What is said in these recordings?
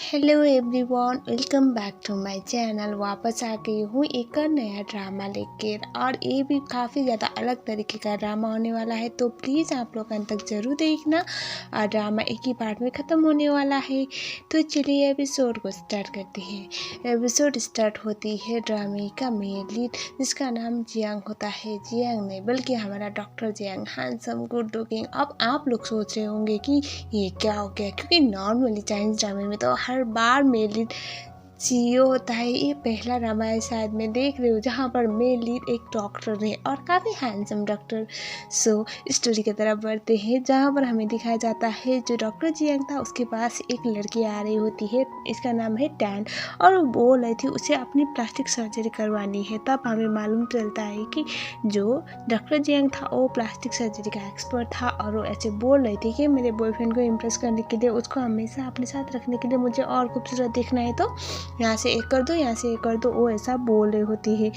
Hello everyone, welcome back to my channel. वापस आ गई हूँ एक और नया ड्रामा लेकर, और ये भी काफ़ी ज़्यादा अलग तरीके का ड्रामा होने वाला है, तो प्लीज़ आप लोग अंत तक ज़रूर देखना। और ड्रामा एक ही पार्ट में ख़त्म होने वाला है। तो चलिए एपिसोड को स्टार्ट करते हैं। एपिसोड स्टार्ट होती है ड्रामे का मेन लीड, जिसका नाम जियांग होता है। जियांग नहीं बल्कि हमारा doctor Jiang, handsome, good looking. अब आप लोग सोच रहे होंगे कि ये क्या हो गया, क्योंकि नॉर्मली चाइनीज ड्रामे में तो हर बार मेल लीड सीईओ होता है। ये पहला ड्रामा है शायद मैं देख रही हूँ जहाँ पर मेन लीड एक डॉक्टर है, और काफ़ी हैंडसम डॉक्टर। सो स्टोरी की तरफ बढ़ते हैं, जहाँ पर हमें दिखाया जाता है जो डॉक्टर जियांग था उसके पास एक लड़की आ रही होती है, इसका नाम है टैन, और वो बोल रही थी उसे अपनी प्लास्टिक सर्जरी करवानी है। तब हमें मालूम चलता है कि जो डॉक्टर जियांग था वो प्लास्टिक सर्जरी का एक्सपर्ट था, और वो ऐसे बोल रही थी कि मेरे बॉयफ्रेंड को इम्प्रेस करने के लिए, उसको हमेशा अपने साथ रखने के लिए, मुझे और खूबसूरत देखना है तो यहाँ से एक कर दो, यहाँ से एक कर दो। वो ऐसा बोल रही होती है।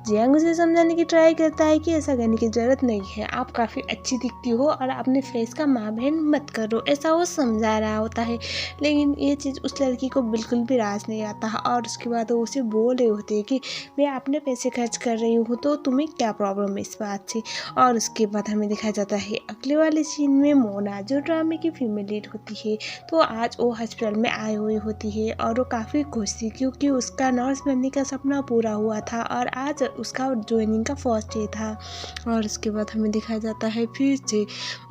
जियांग उसे समझाने की ट्राई करता है कि ऐसा करने की ज़रूरत नहीं है, आप काफ़ी अच्छी दिखती हो और अपने फेस का माँ बहन मत करो, ऐसा वो समझा रहा होता है। लेकिन ये चीज़ उस लड़की को बिल्कुल भी राज नहीं आता, और उसके बाद वो उसे बोल रही होती है कि मैं अपने पैसे खर्च कर रही हूँ तो तुम्हें क्या प्रॉब्लम है इस बात से। और उसके बाद हमें दिखाया जाता है अगले वाले सीन में मोना, जो ड्रामे की फीमेल लीड होती है। तो आज वो हॉस्पिटल में आई हुई होती है, और वो काफ़ी खुश थी क्योंकि उसका नर्स बनने का सपना पूरा हुआ था, और आज उसका ज्वाइनिंग का फर्स्ट डे था। और उसके बाद हमें दिखाया जाता है फिर से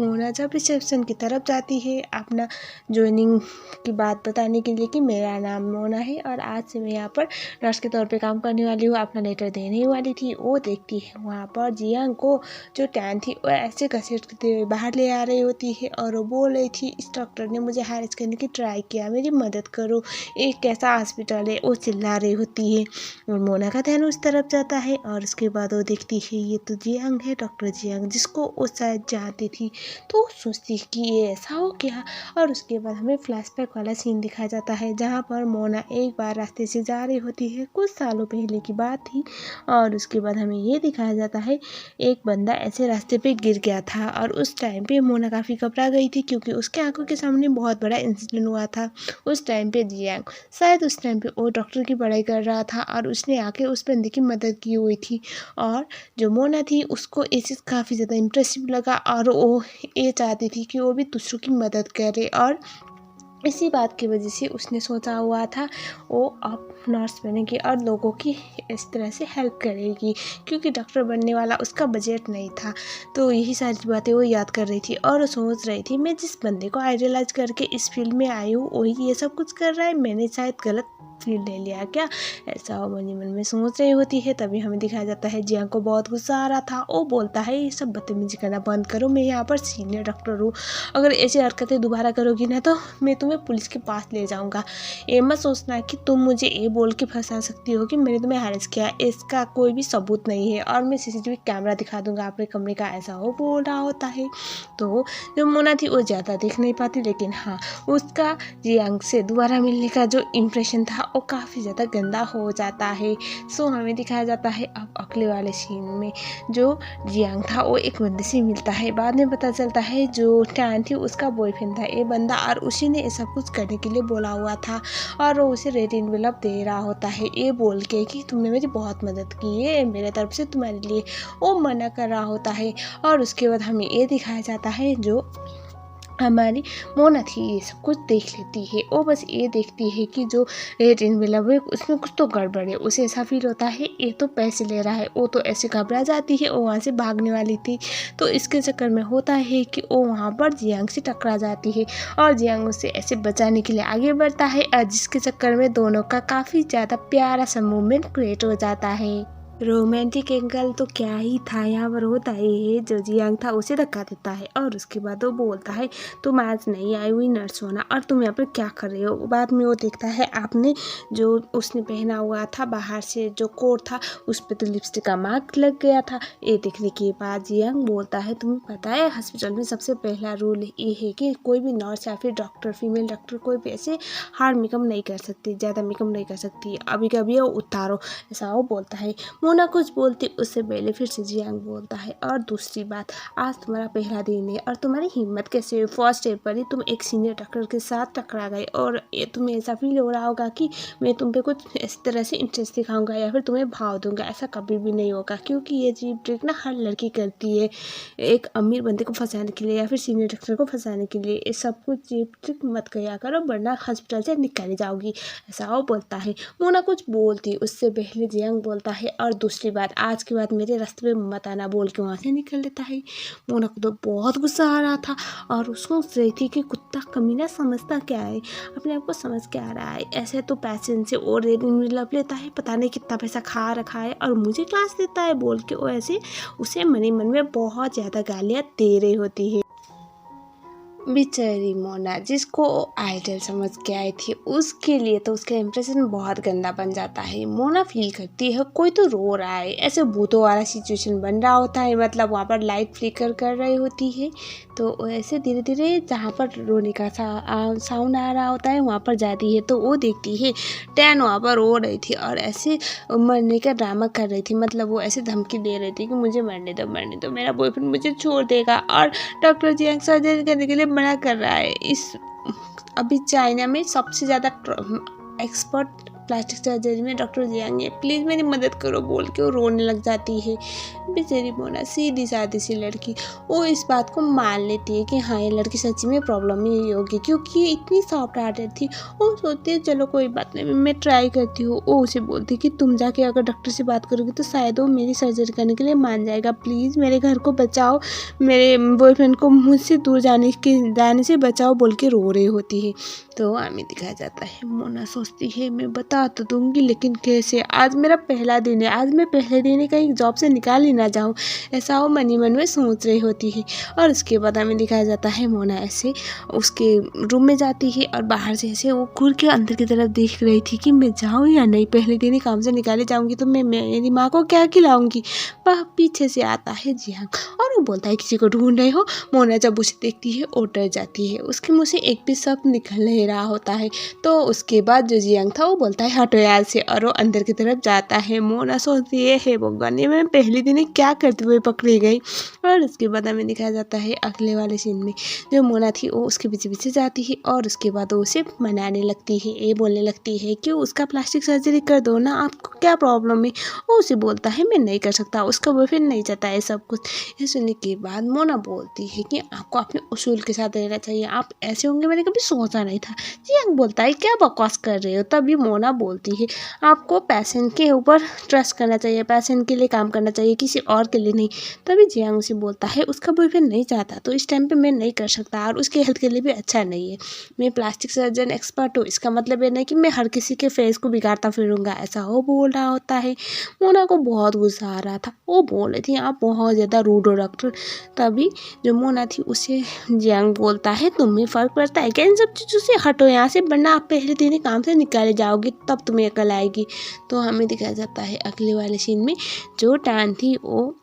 मोना जब रिसेप्शन की तरफ जाती है अपना ज्वाइनिंग की बात बताने के लिए कि मेरा नाम मोना है और आज से मैं यहाँ पर नर्स के तौर पे काम करने वाली हूँ, अपना लेटर देने ही वाली थी। वो देखती है वहाँ पर जियांग को, जो टैन थी वो ऐसे घसीटते हुए बाहर ले आ रही होती है, और वो बोल रही थी इस डॉक्टर ने मुझे हैरेस करने की ट्राई किया, मेरी मदद करो, एक कैसा हॉस्पिटल है। वो चिल्ला रही होती है, और मोना का ध्यान उस तरफ जाता है, और उसके बाद वो देखती है ये तो जियांग है, डॉक्टर जियांग, जिसको वो शायद जानती थी। तो सोचती है कि ये ऐसा हो गया। और उसके बाद हमें फ्लैशबैक वाला सीन दिखाया जाता है, जहाँ पर मोना एक बार रास्ते से जा रही होती है, कुछ सालों पहले की बात थी। और उसके बाद हमें ये दिखाया जाता है एक बंदा ऐसे रास्ते पे गिर गया था, और उस टाइम पे मोना काफ़ी घबरा गई थी क्योंकि उसके आंखों के सामने बहुत बड़ा इंसिडेंट हुआ था। उस टाइम पे जियांग शायद उस टाइम पे वो डॉक्टर की पढ़ाई कर रहा था, और उसने आके उस बंदे की मदद की हुई थी। और जो मोना थी उसको ये चीज़ काफ़ी ज़्यादा इम्प्रेसिव लगा, और वो ये चाहती थी कि वो भी दूसरों की मदद करे, और इसी बात की वजह से उसने सोचा हुआ था वो अब नर्स बनेगी और लोगों की इस तरह से हेल्प करेगी, क्योंकि डॉक्टर बनने वाला उसका बजट नहीं था। तो यही सारी बातें वो याद कर रही थी, और सोच रही थी मैं जिस बंदे को आइडियलाइज करके इस फील्ड में आई हूँ वही ये सब कुछ कर रहा है, मैंने शायद गलत फील्ड ले लिया क्या, ऐसा वो मन ही मन में सोच रही होती है। तभी हमें दिखाया जाता है जियांग को बहुत गुस्सा आ रहा था। वो बोलता है ये सब बदतमीजी करना बंद करो, मैं यहाँ पर सीनियर डॉक्टर हूँ, अगर ऐसी हरकतें दोबारा करोगी ना तो मैं तुम्हें पुलिस के पास ले जाऊंगा। ये मत सोचना कि तुम मुझे ये बोल के फंसा सकती हो कि मैंने तुम्हें हैरेस किया, इसका कोई भी सबूत नहीं है, और मैं सीसीटीवी कैमरा दिखा दूंगा आपके कमरे का, ऐसा वो बोल रहा होता है। तो जो मोना थी वो ज़्यादा देख नहीं पाती, लेकिन हाँ उसका जियांग से दोबारा मिलने का जो इम्प्रेशन था वो काफ़ी ज़्यादा गंदा हो जाता है। सो हमें दिखाया जाता है अब अगले वाले सीन में जो जियांग था वो एक बंदे से मिलता है। बाद में पता चलता है जो टैन थी उसका बॉयफ्रेंड था ये बंदा, और उसी ने ऐसा कुछ करने के लिए बोला हुआ था, और वो उसे रेड एनवेलप दे रहा होता है ये बोल के कि तुमने मेरी बहुत मदद की है, मेरे तरफ से तुम्हारे लिए। वो मना कर रहा होता है। और उसके बाद हमें ये दिखाया जाता है जो हमारी मोना थी ये सब कुछ देख लेती है। वो बस ये देखती है कि जो रेड एनवेलप है उसमें कुछ तो गड़बड़ है, उसे ऐसा फील होता है ये तो पैसे ले रहा है। वो तो ऐसे घबरा जाती है, वो वहाँ से भागने वाली थी। तो इसके चक्कर में होता है कि वो वहाँ पर जियांग से टकरा जाती है, और जियांग उसे ऐसे बचाने के लिए आगे बढ़ता है, और जिसके चक्कर में दोनों का काफ़ी ज़्यादा प्यारा सा मूवमेंट क्रिएट हो जाता है। रोमांटिक एंगल तो क्या ही था, यहाँ पर होता है जो जियांग था उसे धक्का देता है, और उसके बाद वो बोलता है तुम आज नहीं आई हुई नर्स होना, और तुम यहाँ पर क्या कर रहे हो। बाद में वो देखता है आपने जो उसने पहना हुआ था बाहर से जो कोट था उस पर तो लिपस्टिक का मार्क लग गया था। ये देखने के बाद जियांग बोलता है तुम्हें पता है हॉस्पिटल में सबसे पहला रूल ये है कि कोई भी नर्स या फिर डॉक्टर, फीमेल डॉक्टर कोई भी ऐसे हार्ड मेकअप नहीं कर सकती, ज़्यादा मेकअप नहीं कर सकती, अभी कभी वो उतारो, ऐसा वो बोलता है। मोना कुछ बोलती उससे पहले फिर से जियांग बोलता है, और दूसरी बात, आज तुम्हारा पहला दिन है और तुम्हारी हिम्मत कैसे हुई, फर्स्ट डे पर ही तुम एक सीनियर डॉक्टर के साथ टकरा गए और ये तुम्हें ऐसा फील हो रहा होगा कि मैं तुम पे कुछ इस तरह से इंटरेस्ट दिखाऊंगा या फिर तुम्हें भाव दूंगा। ऐसा कभी भी नहीं होगा, क्योंकि ये चीप ट्रिक ना हर लड़की करती है एक अमीर बंदे को फंसाने के लिए या फिर सीनियर डॉक्टर को फंसाने के लिए। ये सब कुछ चीप ट्रिक मत किया करो, वरना हॉस्पिटल से निकाली जाओगी। ऐसा वो बोलता है। मोना कुछ बोलती उससे पहले जियांग बोलता है, और दूसरी बात, आज के बाद मेरे रास्ते में मत आना बोल के वहाँ से निकल लेता है। मोना को तो बहुत गुस्सा आ रहा था और उसको सोच रही थी कि कुत्ता कमीना समझता क्या है, अपने आप को समझ के आ रहा है, ऐसे तो पैसे से और रेटिंग लप लेता है, पता नहीं कितना पैसा खा रखा है और मुझे क्लास देता है बोल के वो ऐसे उसे मन में बहुत ज़्यादा गालियाँ दे रही होती है। बेचारी मोना जिसको आइडल समझ के आई थी, उसके लिए तो उसका इंप्रेशन बहुत गंदा बन जाता है। मोना फील करती है कोई तो रो रहा है, ऐसे भूतों वाला सिचुएशन बन रहा होता है, मतलब वहाँ पर लाइट फ्लिकर कर रही होती है, तो ऐसे धीरे धीरे जहाँ पर रोने का साउंड आ रहा होता है वहाँ पर जाती है, तो वो देखती है टैन वहाँ पर रो रही थी और ऐसे मरने का ड्रामा कर रही थी, मतलब वो ऐसे धमकी दे रही थी कि मुझे मरने दो, मेरा बॉयफ्रेंड मुझे छोड़ देगा, और डॉक्टर जियांग सर्जरी करने के लिए मना कर रहा है। इस अभी चाइना में सबसे ज़्यादा एक्सपर्ट प्लास्टिक सर्जरी में डॉक्टर जियांग है, प्लीज़ मेरी मदद करो बोल के वो रोने लग जाती है। बेचारी मोना सीधी सादी सी लड़की, वो इस बात को मान लेती है कि हाँ ये लड़की सच्ची में प्रॉब्लम ही होगी, क्योंकि ये इतनी सॉफ्ट हार्टेड थी। वो सोचती है चलो कोई बात नहीं, मैं ट्राई करती हूँ। वो उसे बोलती कि तुम जाके अगर डॉक्टर से बात करोगी तो शायद वो मेरी सर्जरी करने के लिए मान जाएगा, प्लीज़ मेरे घर को बचाओ, मेरे बॉयफ्रेंड को मुझसे दूर जाने से बचाओ बोल के रो रही होती है। तो हमें दिखाया जाता है मोना सोचती है मैं बता तो दूंगी, लेकिन कैसे, आज मेरा पहला दिन है, आज मैं पहले दिन ही कहीं जॉब से निकाल ही ना जाऊँ, ऐसा वो मन ही मन में सोच रही होती है। और उसके बाद हमें दिखाया जाता है मोना ऐसे उसके रूम में जाती है और बाहर से ऐसे वो घूर के अंदर की तरफ देख रही थी कि मैं जाऊँ या नहीं, पहले दिन ही काम से निकाले जाऊँगी तो मैं मेरी माँ को क्या खिलाऊँगी। वह पीछे से आता है जियांग और वो बोलता है किसी को ढूंढ रहे हो। मोना जब उसे देखती है और डर जाती है, उसके मुँह से एक भी शब्द निकल नहीं रहा होता है। तो उसके बाद जो जियांग था वो बोलता है हटो यार से, और वो अंदर की तरफ जाता है। मोना सोचती है भगवान ये मैं पहले दिन ही क्या करते हुए पकड़ी गई। और उसके बाद हमें दिखाया जाता है अगले वाले सीन में जो मोना थी वो उसके पीछे पीछे जाती है और उसके बाद वो उसे मनाने लगती है, ये बोलने लगती है कि उसका प्लास्टिक सर्जरी कर दो ना, आपको क्या प्रॉब्लम है। वो उसे बोलता है मैं नहीं कर सकता, उसका बॉयफ्रेंड नहीं चाहता है सब कुछ। ये सुनने के बाद मोना बोलती है कि आपको अपने उसूल के साथ रहना चाहिए, आप ऐसे होंगे मैंने कभी सोचा नहीं था। जियांग बोलता है क्या बकवास कर रहे हो। तभी मोना बोलती है आपको पेशेंट के ऊपर ट्रस्ट करना चाहिए, पेशेंट के लिए काम करना चाहिए, किसी और के लिए नहीं। तभी जियांग उसे बोलता है उसका बॉयफ्रेंड नहीं चाहता तो इस टाइम पे मैं नहीं कर सकता और उसके हेल्थ के लिए भी अच्छा नहीं है। मैं प्लास्टिक सर्जन एक्सपर्ट हूँ, इसका मतलब ये नहीं कि मैं हर किसी के फेस को बिगाड़ता फिरूंगा, ऐसा वो बोल रहा होता है। मोना को बहुत गुस्सा आ रहा था, वो बोल रही थी आप बहुत ज़्यादा रूड हो डॉक्टर। तभी जो मोना थी उसे जियांग बोलता है तुम्हें फ़र्क पड़ता है क्या इन सब चीज़ों से, हटो यहाँ से वरना आप पहले दिन ही काम से निकाले जाओगे तब तुम्हें अकल आएगी। तो हमें दिखाया जाता है अगले वाले सीन में जो टैन थी वो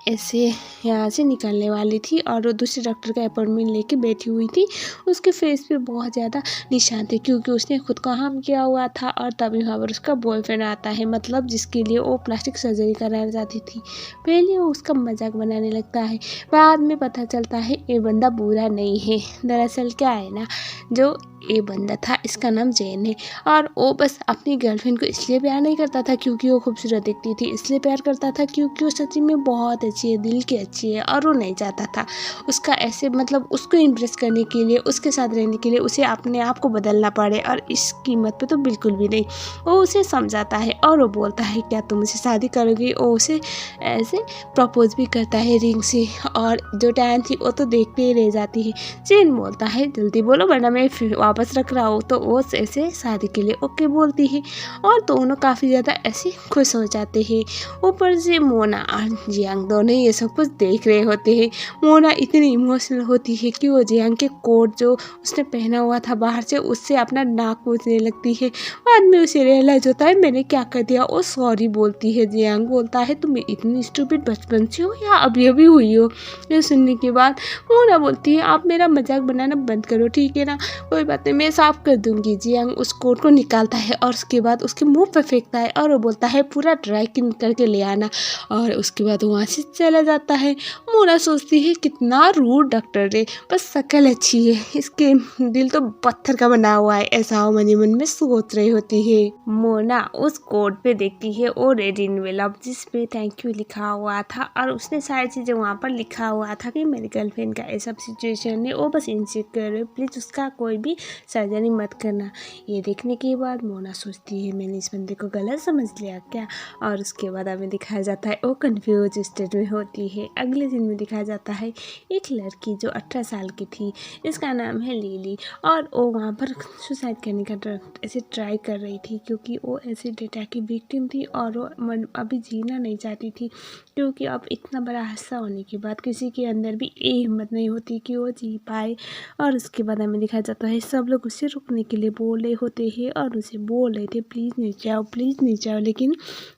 ऐसे यहाँ से निकलने वाली थी और वो दूसरे डॉक्टर का अपॉइंटमेंट लेके बैठी हुई थी। उसके फेस पे बहुत ज़्यादा निशान थे क्योंकि उसने खुद का हार्म किया हुआ था। और तभी वहाँ पर उसका बॉयफ्रेंड आता है, मतलब जिसके लिए वो प्लास्टिक सर्जरी कराना चाहती थी। पहले वो उसका मजाक बनाने लगता है, बाद में पता चलता है ये बंदा बुरा नहीं है। दरअसल क्या है ना, जो ये बंदा था इसका नाम जैन है और वो बस अपनी गर्लफ्रेंड को इसलिए प्यार नहीं करता था क्योंकि वो खूबसूरत दिखती थी, इसलिए प्यार करता था क्योंकि वो सच्ची में बहुत अच्छी है, दिल की अच्छी है। और वो नहीं चाहता था उसका ऐसे मतलब उसको इम्प्रेस करने के लिए, उसके साथ रहने के लिए उसे अपने आप को बदलना पड़े, और इस कीमत पे तो बिल्कुल भी नहीं। वो उसे समझाता है और वो बोलता है क्या तुम मुझसे शादी करोगी। वो उसे ऐसे प्रपोज भी करता है रिंग से, और जो टैन थी वो तो देखते ही रह जाती है। जैन बोलता है जल्दी बोलो वरना मैं फिर वापस रख रहा हूँ। तो वो ऐसे शादी के लिए ओके बोलती है और दोनों काफ़ी ज़्यादा ऐसे खुश हो जाते हैं। ऊपर से मोना और जियांग दोनों ये सब कुछ देख रहे होते हैं। मोना इतनी इमोशनल होती है कि वो जियांग के कोट जो उसने पहना हुआ था बाहर से उससे अपना नाक पोंछने लगती है। बाद में उसे रियलाइज होता है मैंने क्या कर दिया, वो सॉरी बोलती है। जियांग बोलता है तुम इतनी स्टूपिड बचपन से हो या अभी अभी हुई हो। ये सुनने के बाद मोना बोलती है आप मेरा मजाक बनाना बंद करो ठीक है ना, कोई बात बात नहीं, मैं साफ कर दूंगी। जियांग उस कोट को निकालता है और उसके बाद उसके मुंह पर फेंकता है और वो बोलता है पूरा ड्राई क्लीन करके ले आना, और उसके बाद वहाँ से चला जाता है। मोना सोचती है कितना रूड डॉक्टर है, बस शक्ल अच्छी है, इसके दिल तो पत्थर का बना हुआ है, ऐसा वो मन ही मन में सोच रही होती है। मोना उस कोट पे देखती है और रेड इनवेलप जिस पे थैंक यू लिखा हुआ था, और उसने सारी चीज़ें वहाँ पर लिखा हुआ था कि मेरी गर्लफ्रेंड का ऐसा सिचुएशन है, वो बस इनसिक्योर है, प्लीज़ उसका कोई भी सर्जरी मत करना। ये देखने के बाद मोना सोचती है मैंने इस बंदे को गलत समझ लिया क्या, और उसके बाद हमें दिखाया जाता है वो कंफ्यूज स्टेट में होती है। अगले दिन में दिखाया जाता है एक लड़की जो 18 साल की थी, इसका नाम है लिली, और वो वहाँ पर सुसाइड करने का ऐसे ट्राई कर रही थी क्योंकि वो ऐसे डेटा की विक्टिम थी और वो अभी जीना नहीं चाहती थी, क्योंकि अब इतना बड़ा हादसा होने के बाद किसी के अंदर भी ये हिम्मत नहीं होती कि वो जी पाए। और उसके बाद हमें दिखाया जाता है सब लोग उसे रुकने के लिए बोल रहे होते हैं और उसे बोल रहे थे प्लीज़ नीचे आओ, प्लीज़ नीचे आओ, लेकिन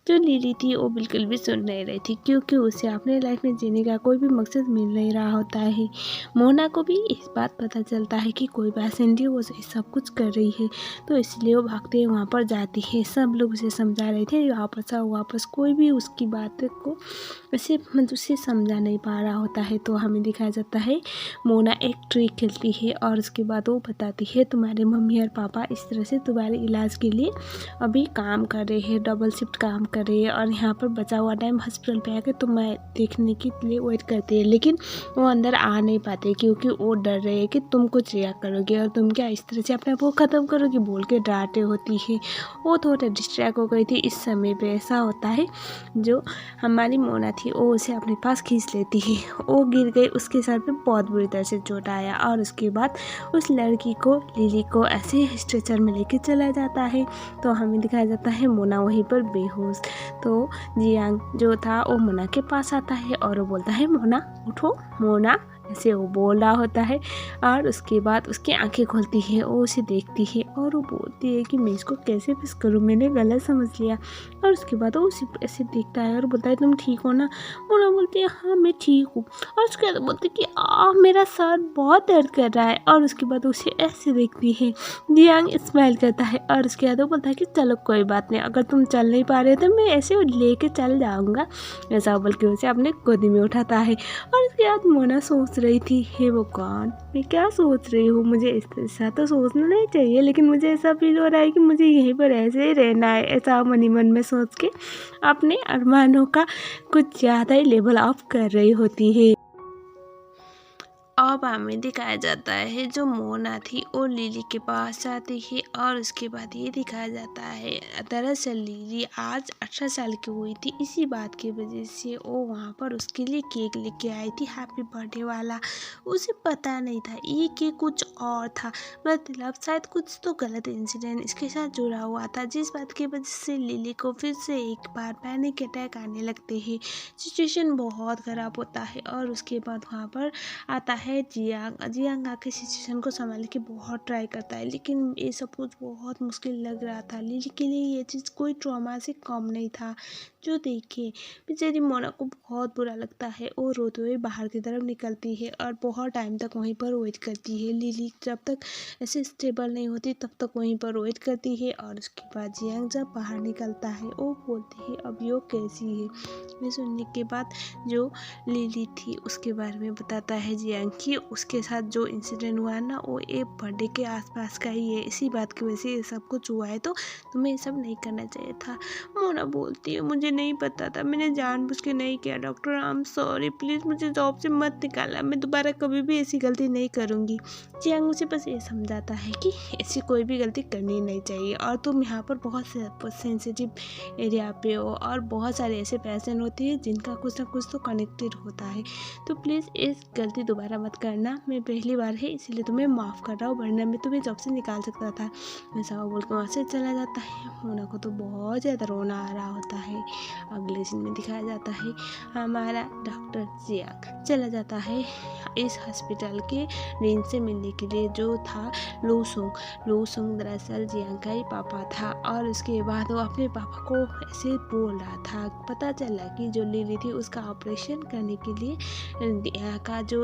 जो लिली थी वो बिल्कुल भी सुन नहीं रही थी, क्योंकि उसे अपने लाइफ में जीने का कोई भी मकसद मिल नहीं रहा होता है। मोना को भी इस बात पता चलता है कि कोई पैसेंजर वो सब कुछ कर रही है, तो इसलिए वो भागते हुए वहाँ पर जाती है। सब लोग उसे समझा रहे थे वापस आओ वापस, कोई भी उसकी बात को वैसे उसे समझा नहीं पा रहा होता है। तो हमें दिखाया जाता है मोना एक ट्रिक खेलती है और उसके बाद वो बताती है तुम्हारे मम्मी और पापा इस तरह से तुम्हारे इलाज के लिए अभी काम कर रहे हैं, डबल शिफ्ट काम कर रहे हैं, और यहाँ पर बचा हुआ टाइम हॉस्पिटल पे आके तुम मैं देखने के लिए वेट करते हैं, लेकिन वो अंदर आ नहीं पाते क्योंकि वो डर रहे हैं कि तुम कुछ रिया करोगे और तुम क्या इस तरह से अपने आप को ख़त्म करोगे बोल के डांटे होती है। वो थोड़ा डिस्ट्रैक्ट हो गई थी। इस समय पे ऐसा होता है जो हमारी मोना थी वो उसे अपने पास खींच लेती है, वो गिर गई, उसके सर पे बहुत बुरी तरह से चोट आया, और उसके बाद उस लड़की को लिली को ऐसे स्ट्रेचर में लेके चला जाता है। तो हमें दिखाया जाता है मोना वहीं पर बेहोश। तो जियांग जो था वो मोना के पास आता है और वो बोलता है मोना उठो, मोना ऐसे वो बोल रहा होता है, और उसके बाद उसकी आंखें खुलती है, वो उसे देखती है और वो बोलती है कि मैं इसको कैसे मिस करूँ, मैंने गलत समझ लिया। और उसके बाद वो उसे ऐसे देखता है और बोलता है तुम ठीक हो ना। मोना बोलती है हाँ मैं ठीक हूँ, और उसके बाद बोलती है कि मेरा सर बहुत दर्द कर रहा है, और उसके बाद उसे ऐसे देखती है। जियांग स्माइल करता है और उसके बाद वो बोलता है कि चलो कोई बात नहीं, अगर तुम चल नहीं पा रहे तो मैं ऐसे लेके चल जाऊँगा, ऐसा बोल के उसे अपने गोदी में उठाता है। और उसके बाद मोना सोच रही थी हे भगवान मैं क्या सोच रही हूँ, मुझे ऐसा तो सोचना नहीं चाहिए, लेकिन मुझे ऐसा फील हो रहा है कि मुझे यहीं पर ऐसे ही रहना है, ऐसा मन ही मन में सोच के अपने अरमानों का कुछ ज़्यादा ही लेवल अप कर रही होती है। अब हमें दिखाया जाता है जो मोना थी वो लिली के पास जाती है, और उसके बाद ये दिखाया जाता है दरअसल लिली आज 18 साल की हुई थी, इसी बात की वजह से वो वहाँ पर उसके लिए केक लेके आई थी हैप्पी बर्थडे वाला। उसे पता नहीं था ये केक कुछ और था, मतलब शायद कुछ तो गलत इंसिडेंट इसके साथ जुड़ा हुआ था, जिस बात की वजह से लिली को फिर से एक बार पैनिक अटैक आने लगते हैं। सिचुएशन बहुत ख़राब होता है, और उसके बाद वहाँ पर आता है जियांग आके सिचुएशन को संभालने की बहुत ट्राई करता है, लेकिन ये सब कुछ बहुत मुश्किल लग रहा था। लिली के लिए ये चीज़ कोई ट्रॉमा से कम नहीं था। जो देखे बेचारी मोना को बहुत बुरा लगता है, वो रोते हुए बाहर की तरफ निकलती है और बहुत टाइम तक वहीं पर वेट करती है। लिली जब तक ऐसे स्टेबल नहीं होती तब तक वहीं पर वेट करती है, और उसके बाद जियांग जब बाहर निकलता है वो बोलती है अब यो कैसी है। ये सुनने के बाद जो लिली थी उसके बारे में बताता है जियांग कि उसके साथ जो इंसिडेंट हुआ ना वो एक बर्थडे के आसपास का ही है, इसी बात की वजह से ये सब कुछ हुआ है, तो तुम्हें ये सब नहीं करना चाहिए था। मोना बोलती है मुझे नहीं पता था, मैंने जानबूझ के नहीं किया, doctor I am sorry, please मुझे जॉब से मत निकालना, मैं दोबारा कभी भी ऐसी गलती नहीं करूँगी। जियांग उसे बस ये समझाता है कि ऐसी कोई भी गलती करनी नहीं चाहिए, और तुम यहाँ पर बहुत सेंसिटिव एरिया पे हो और बहुत सारे ऐसे पेशेंट होते हैं जिनका कुछ ना कुछ तो कनेक्टेड होता है, तो प्लीज़ इस गलती दोबारा मत करना, मैं पहली बार है इसीलिए तुम्हें माफ़ कर रहा हूँ, वरना मैं तुम्हें जॉब से निकाल सकता था। ऐसा बोल के वहाँ से चला जाता है। मोना को तो बहुत ज़्यादा रोना आ रहा होता है। अगले सीन में दिखाया जाता है हमारा डॉक्टर जियांग चला जाता है इस हॉस्पिटल के डीन से मिलने के लिए, जो था लूसोंग दरअसल जियांग का ही पापा था, और उसके बाद वो अपने पापा को ऐसे बोल रहा था। पता चला कि जो लिली थी उसका ऑपरेशन करने के लिए का जो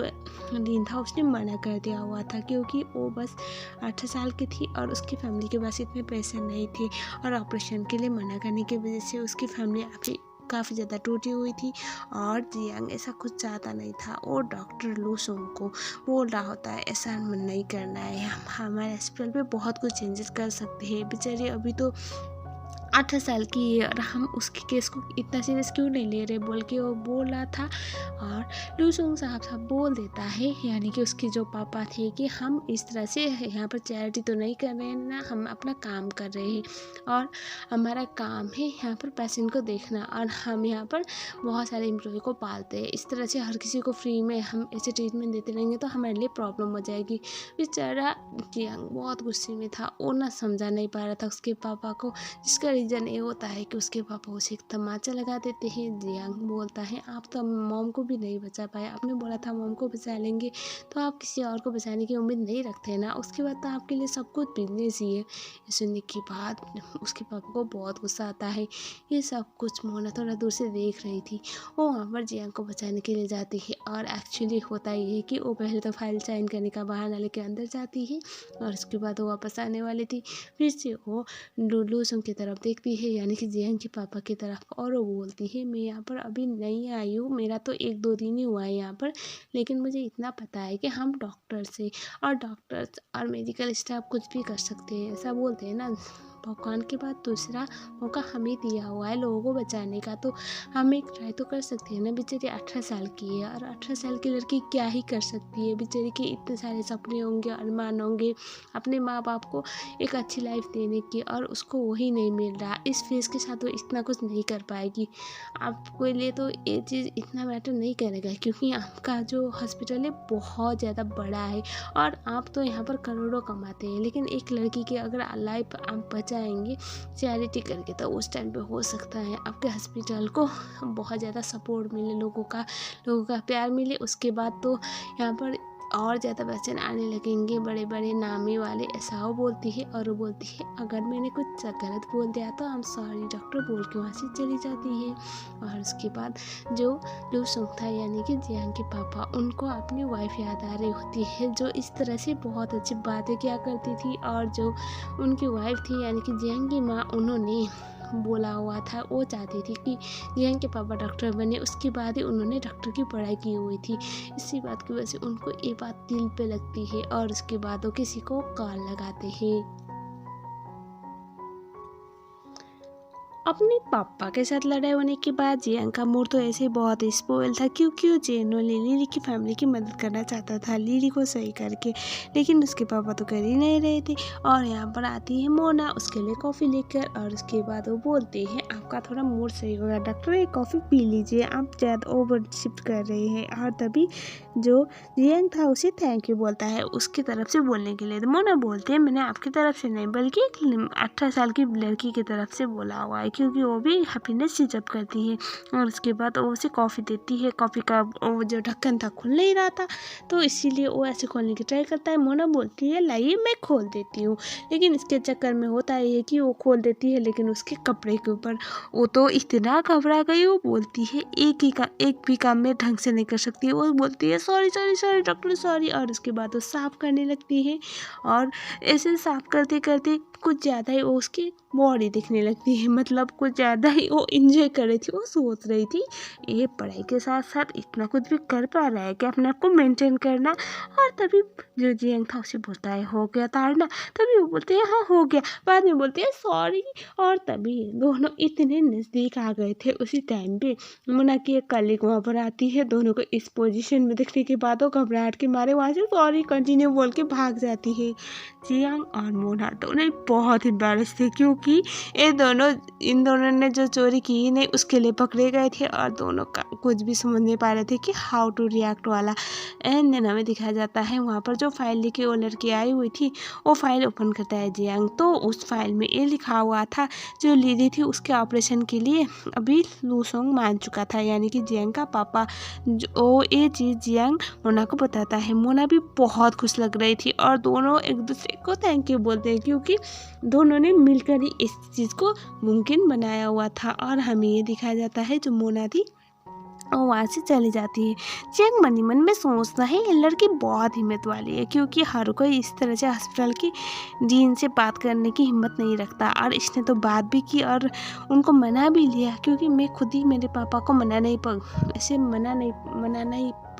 सीन था उसने मना कर दिया हुआ था, क्योंकि वो बस 18 साल की थी और उसकी फैमिली के पास इतने पैसे नहीं थे, और ऑपरेशन के लिए मना करने की वजह से उसकी फैमिली काफ़ी ज़्यादा टूटी हुई थी। और जियांग ऐसा कुछ चाहता नहीं था। वो डॉक्टर लू सोंग को बोल रहा होता है ऐसा नहीं करना है, हम हमारे हॉस्पिटल पे बहुत कुछ चेंजेस कर सकते हैं, बेचारी अभी तो 18 साल की है और हम उसके केस को इतना सीरियस क्यों नहीं ले रहे, बोल के वो बोल रहा था। और लू सोंग साहब बोल देता है, यानी कि उसके जो पापा थे, कि हम इस तरह से यहाँ पर चैरिटी तो नहीं कर रहे हैं ना, हम अपना काम कर रहे हैं और हमारा काम है यहाँ पर पेशेंट को देखना, और हम यहाँ पर बहुत सारे एम्प्लॉय को पालते हैं। इस तरह से हर किसी को फ्री में हम ऐसे ट्रीटमेंट देते रहेंगे तो हमारे लिए प्रॉब्लम हो जाएगी। बेचारा जियांग बहुत गुस्से में था, वो ना समझा नहीं पा रहा था उसके पापा को, जिसका रीज़न ये होता है कि उसके पापा उसे एक तमाचा लगा देते हैं। जियांग बोलता है आप तो मॉम को भी नहीं बचा पाए, आपने बोला था मॉम को बचा लेंगे, तो आप किसी और को बचाने की उम्मीद नहीं रखते हैं ना, उसके बाद तो आपके लिए सब कुछ बिजनेस ही है। ये सुनने के बाद उसके पापा को बहुत गुस्सा आता है। ये सब कुछ मोना थोड़ा दूर से देख रही थी। वो वहाँ पर जियांग को बचाने के लिए जाती है, और एक्चुअली होता ये है कि वो पहले तो फाइल साइन करने का बहाना लेके अंदर जाती है, और उसके बाद वो वापस आने वाली थी। फिर से वो लू सोंग की तरफ देखती है, यानी कि जियांग के पापा की तरफ, और वो बोलती है मैं यहाँ पर अभी नहीं आई हूँ, मेरा तो 1-2 दिन ही हुआ है यहाँ पर, लेकिन मुझे इतना पता है कि हम डॉक्टर्स हैं और डॉक्टर्स और मेडिकल स्टाफ कुछ भी कर सकते हैं, ऐसा बोलते हैं ना। भगवान के बाद दूसरा मौका हमें दिया हुआ है लोगों को बचाने का, तो हम एक ट्राई तो कर सकते हैं ना। बेचारी 18 साल की है, और 18 साल की लड़की क्या ही कर सकती है, बेचारी के इतने सारे सपने होंगे, अरमान होंगे अपने माँ बाप को एक अच्छी लाइफ देने की, और उसको वही नहीं मिल रहा। इस फेस के साथ वो इतना कुछ नहीं कर पाएगी। आपके लिए तो ये चीज़ इतना मैटर नहीं करेगा, क्योंकि आपका जो हॉस्पिटल है बहुत ज़्यादा बड़ा है और आप तो यहाँ पर करोड़ों कमाते हैं, लेकिन एक लड़की की अगर लाइफ आप बचाएंगे चैरिटी करके, तो उस टाइम पे हो सकता है आपके हॉस्पिटल को बहुत ज़्यादा सपोर्ट मिले, लोगों का प्यार मिले। उसके बाद तो यहाँ पर और ज़्यादा पेशेंट आने लगेंगे, बड़े बड़े नामी वाले, ऐसा वो बोलती है। और वो बोलती है अगर मैंने कुछ गलत बोल दिया तो हम सॉरी डॉक्टर, बोल के वहाँ से चली जाती है। और उसके बाद जो लू सोंग था, यानी कि जियांग के पापा, उनको अपनी वाइफ याद आ रही होती है, जो इस तरह से बहुत अच्छी बातें किया करती थी। और जो उनकी वाइफ थी, यानी कि जियांग की माँ, उन्होंने बोला हुआ था, वो चाहती थी कि जियांग के पापा डॉक्टर बने, उसके बाद ही उन्होंने डॉक्टर की पढ़ाई की हुई थी। इसी बात की वजह से उनको ये बात दिल पे लगती है, और उसके बाद वो किसी को कॉल लगाते हैं। अपने पापा के साथ लड़ाई होने के बाद जियांग का मूड तो ऐसे बहुत स्पॉइल था, क्योंकि वो जेनुइनली लिली की फैमिली की मदद करना चाहता था, लिली को सही करके, लेकिन उसके पापा तो कर ही नहीं रहे थे। और यहाँ पर आती है मोना उसके लिए कॉफ़ी लेकर, और उसके बाद वो बोलते हैं आपका थोड़ा मूड सही होगा डॉक्टर, एक कॉफ़ी पी लीजिए, आप ज़्यादा ओवर शिफ्ट कर रहे हैं। और तभी जो जियांग था उसे थैंक यू बोलता है उसकी तरफ से बोलने के लिए। तो मोना बोलते हैं मैंने आपकी तरफ से नहीं, बल्कि 18 साल की लड़की की तरफ से बोला हुआ है, क्योंकि वो भी हैप्पीनेस डिजर्व करती है। और उसके बाद वो उसे कॉफ़ी देती है, कॉफ़ी का वो जो ढक्कन था खुल नहीं रहा था, तो इसीलिए वो ऐसे खोलने की ट्राई करता है। मोना बोलती है लाइए मैं खोल देती हूँ, लेकिन इसके चक्कर में होता है कि वो खोल देती है, लेकिन उसके कपड़े के ऊपर वो तो इतना घबरा गई, वो बोलती है एक भी काम में ढंग से नहीं कर सकती है। वो बोलती है sorry sorry sorry doctor sorry, और उसके बाद वो साफ़ करने लगती है, और ऐसे साफ़ करते करते कुछ ज़्यादा ही वो उसकी बॉडी दिखने लगती है, मतलब कुछ ज़्यादा ही वो इंजॉय कर रही थी। वो सोच रही थी ये पढ़ाई के साथ साथ इतना कुछ भी कर पा रहा है कि अपने आप को मेंटेन करना। और तभी जो जियांग था उसे बोलता है हो गया ताड़ना, तभी वो बोलते हैं हाँ हो गया, बाद में बोलते हैं सॉरी। और तभी दोनों इतने नज़दीक आ गए थे उसी टाइम पे मोना की एक कलीग वहाँ पर आती है। दोनों को इस पोजीशन में देखने के बाद वो घबराहट के मारे वहाँ से सॉरी कंटिन्यू बोल के भाग जाती है। जियांग और मोना दोनों बहुत एम्बैरेस थे, क्योंकि इन दोनों ने जो चोरी की नहीं उसके लिए पकड़े गए थे, और दोनों का कुछ भी समझ नहीं पा रहे थे कि हाउ टू रिएक्ट वाला। एंड देन हमें दिखाया जाता है वहाँ पर जो फाइल लेके वो लड़की आई हुई थी, वो फाइल ओपन करता है जियांग, तो उस फाइल में ये लिखा हुआ था जो लिली थी उसके ऑपरेशन के लिए अभी लू सोंग मान चुका था, यानी कि जियांग का पापा। जो ये चीज़ जियांग मोना को बताता है। मोना भी बहुत खुश लग रही थी, और दोनों एक दूसरे को थैंक यू बोलते हैं, क्योंकि दोनों ने मिलकर ही इस चीज़ को मुमकिन बनाया हुआ था। और हमें ये दिखाया जाता है जो मोना थी और वहाँ से चली जाती है। जियांग मन ही मन में सोचता है ये लड़की बहुत हिम्मत वाली है, क्योंकि हर कोई इस तरह से हॉस्पिटल की डीन से बात करने की हिम्मत नहीं रखता। और इसने तो बात भी की और उनको मना भी लिया, क्योंकि मैं खुद ही मेरे पापा को मना नहीं पा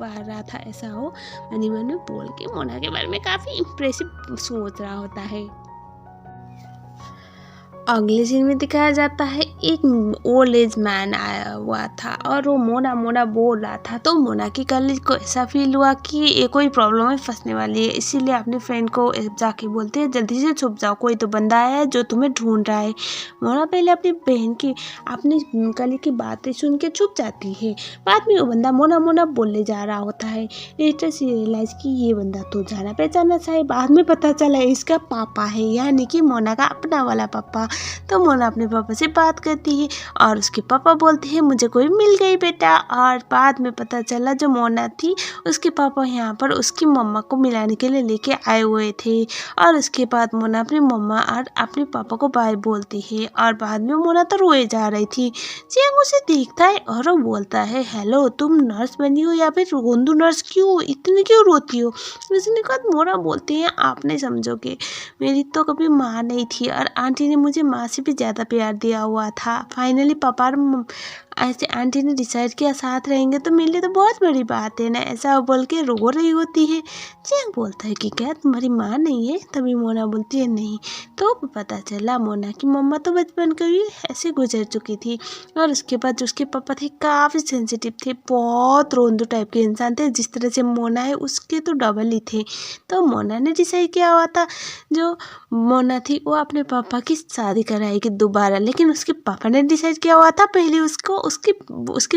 रहा था ऐसा हो। मन ही मन में बोल के मोना के बारे में काफ़ी इम्प्रेसिव सोच रहा होता है। अगले सीन में दिखाया जाता है एक ओल्ड एज मैन आया हुआ था और वो मोना मोना बोल रहा था। तो मोना की कलीग को ऐसा फील हुआ कि ये कोई प्रॉब्लम में फंसने वाली है, इसीलिए अपने फ्रेंड को जाके बोलते हैं जल्दी से छुप जाओ, कोई तो बंदा आया है जो तुम्हें ढूंढ रहा है। मोना पहले अपनी बहन की अपनी कलीग की बातें सुन के छुप जाती है। बाद में वो बंदा मोना मोना बोलने जा रहा होता है। लेटर से रियलाइज कि ये बंदा तो जाना पहचाना सा है। बाद में पता चला इसका पापा है, यानी कि मोना का अपना वाला पापा। तो मोना अपने पापा से बात करती है और उसके पापा बोलते हैं मुझे कोई मिल गई बेटा। और बाद में पता चला जो मोना थी उसके पापा यहाँ पर उसकी मम्मा को मिलाने के लिए लेके आए हुए थे। और उसके बाद मोना अपनी मम्मा और अपने पापा को बाय बोलती है। और बाद में मोना तो रोए जा रही थी। जियांग उसे देखता है और वो बोलता है हेलो तुम नर्स बनी हो या फिर रोंदू नर्स क्यों, इतनी क्यों रोती हो। उसने कहा मोना बोलते हैं आप नहीं समझोगे, मेरी तो कभी माँ नहीं थी और आंटी ने मुझे माँ से भी ज़्यादा प्यार दिया हुआ था। फाइनली पापा और ऐसे आंटी ने डिसाइड किया साथ रहेंगे तो मेरे लिए तो बहुत बड़ी बात है ना, ऐसा बोल के रो रही होती है। जियांग बोलता है कि क्या तुम्हारी माँ नहीं है। तभी मोना बोलती है नहीं। तो पता चला मोना की मम्मा तो बचपन के ही ऐसे गुजर चुकी थी। और उसके बाद जो उसके पापा थे काफ़ी सेंसिटिव थे, बहुत रोंदू टाइप के इंसान थे। जिस तरह से मोना है उसके तो डबल ही थे। तो मोना ने डिसाइड किया हुआ था जो मोना थी वो अपने पापा की शादी कराएगी दोबारा, लेकिन उसके पापा ने डिसाइड किया हुआ था पहले उसको उसके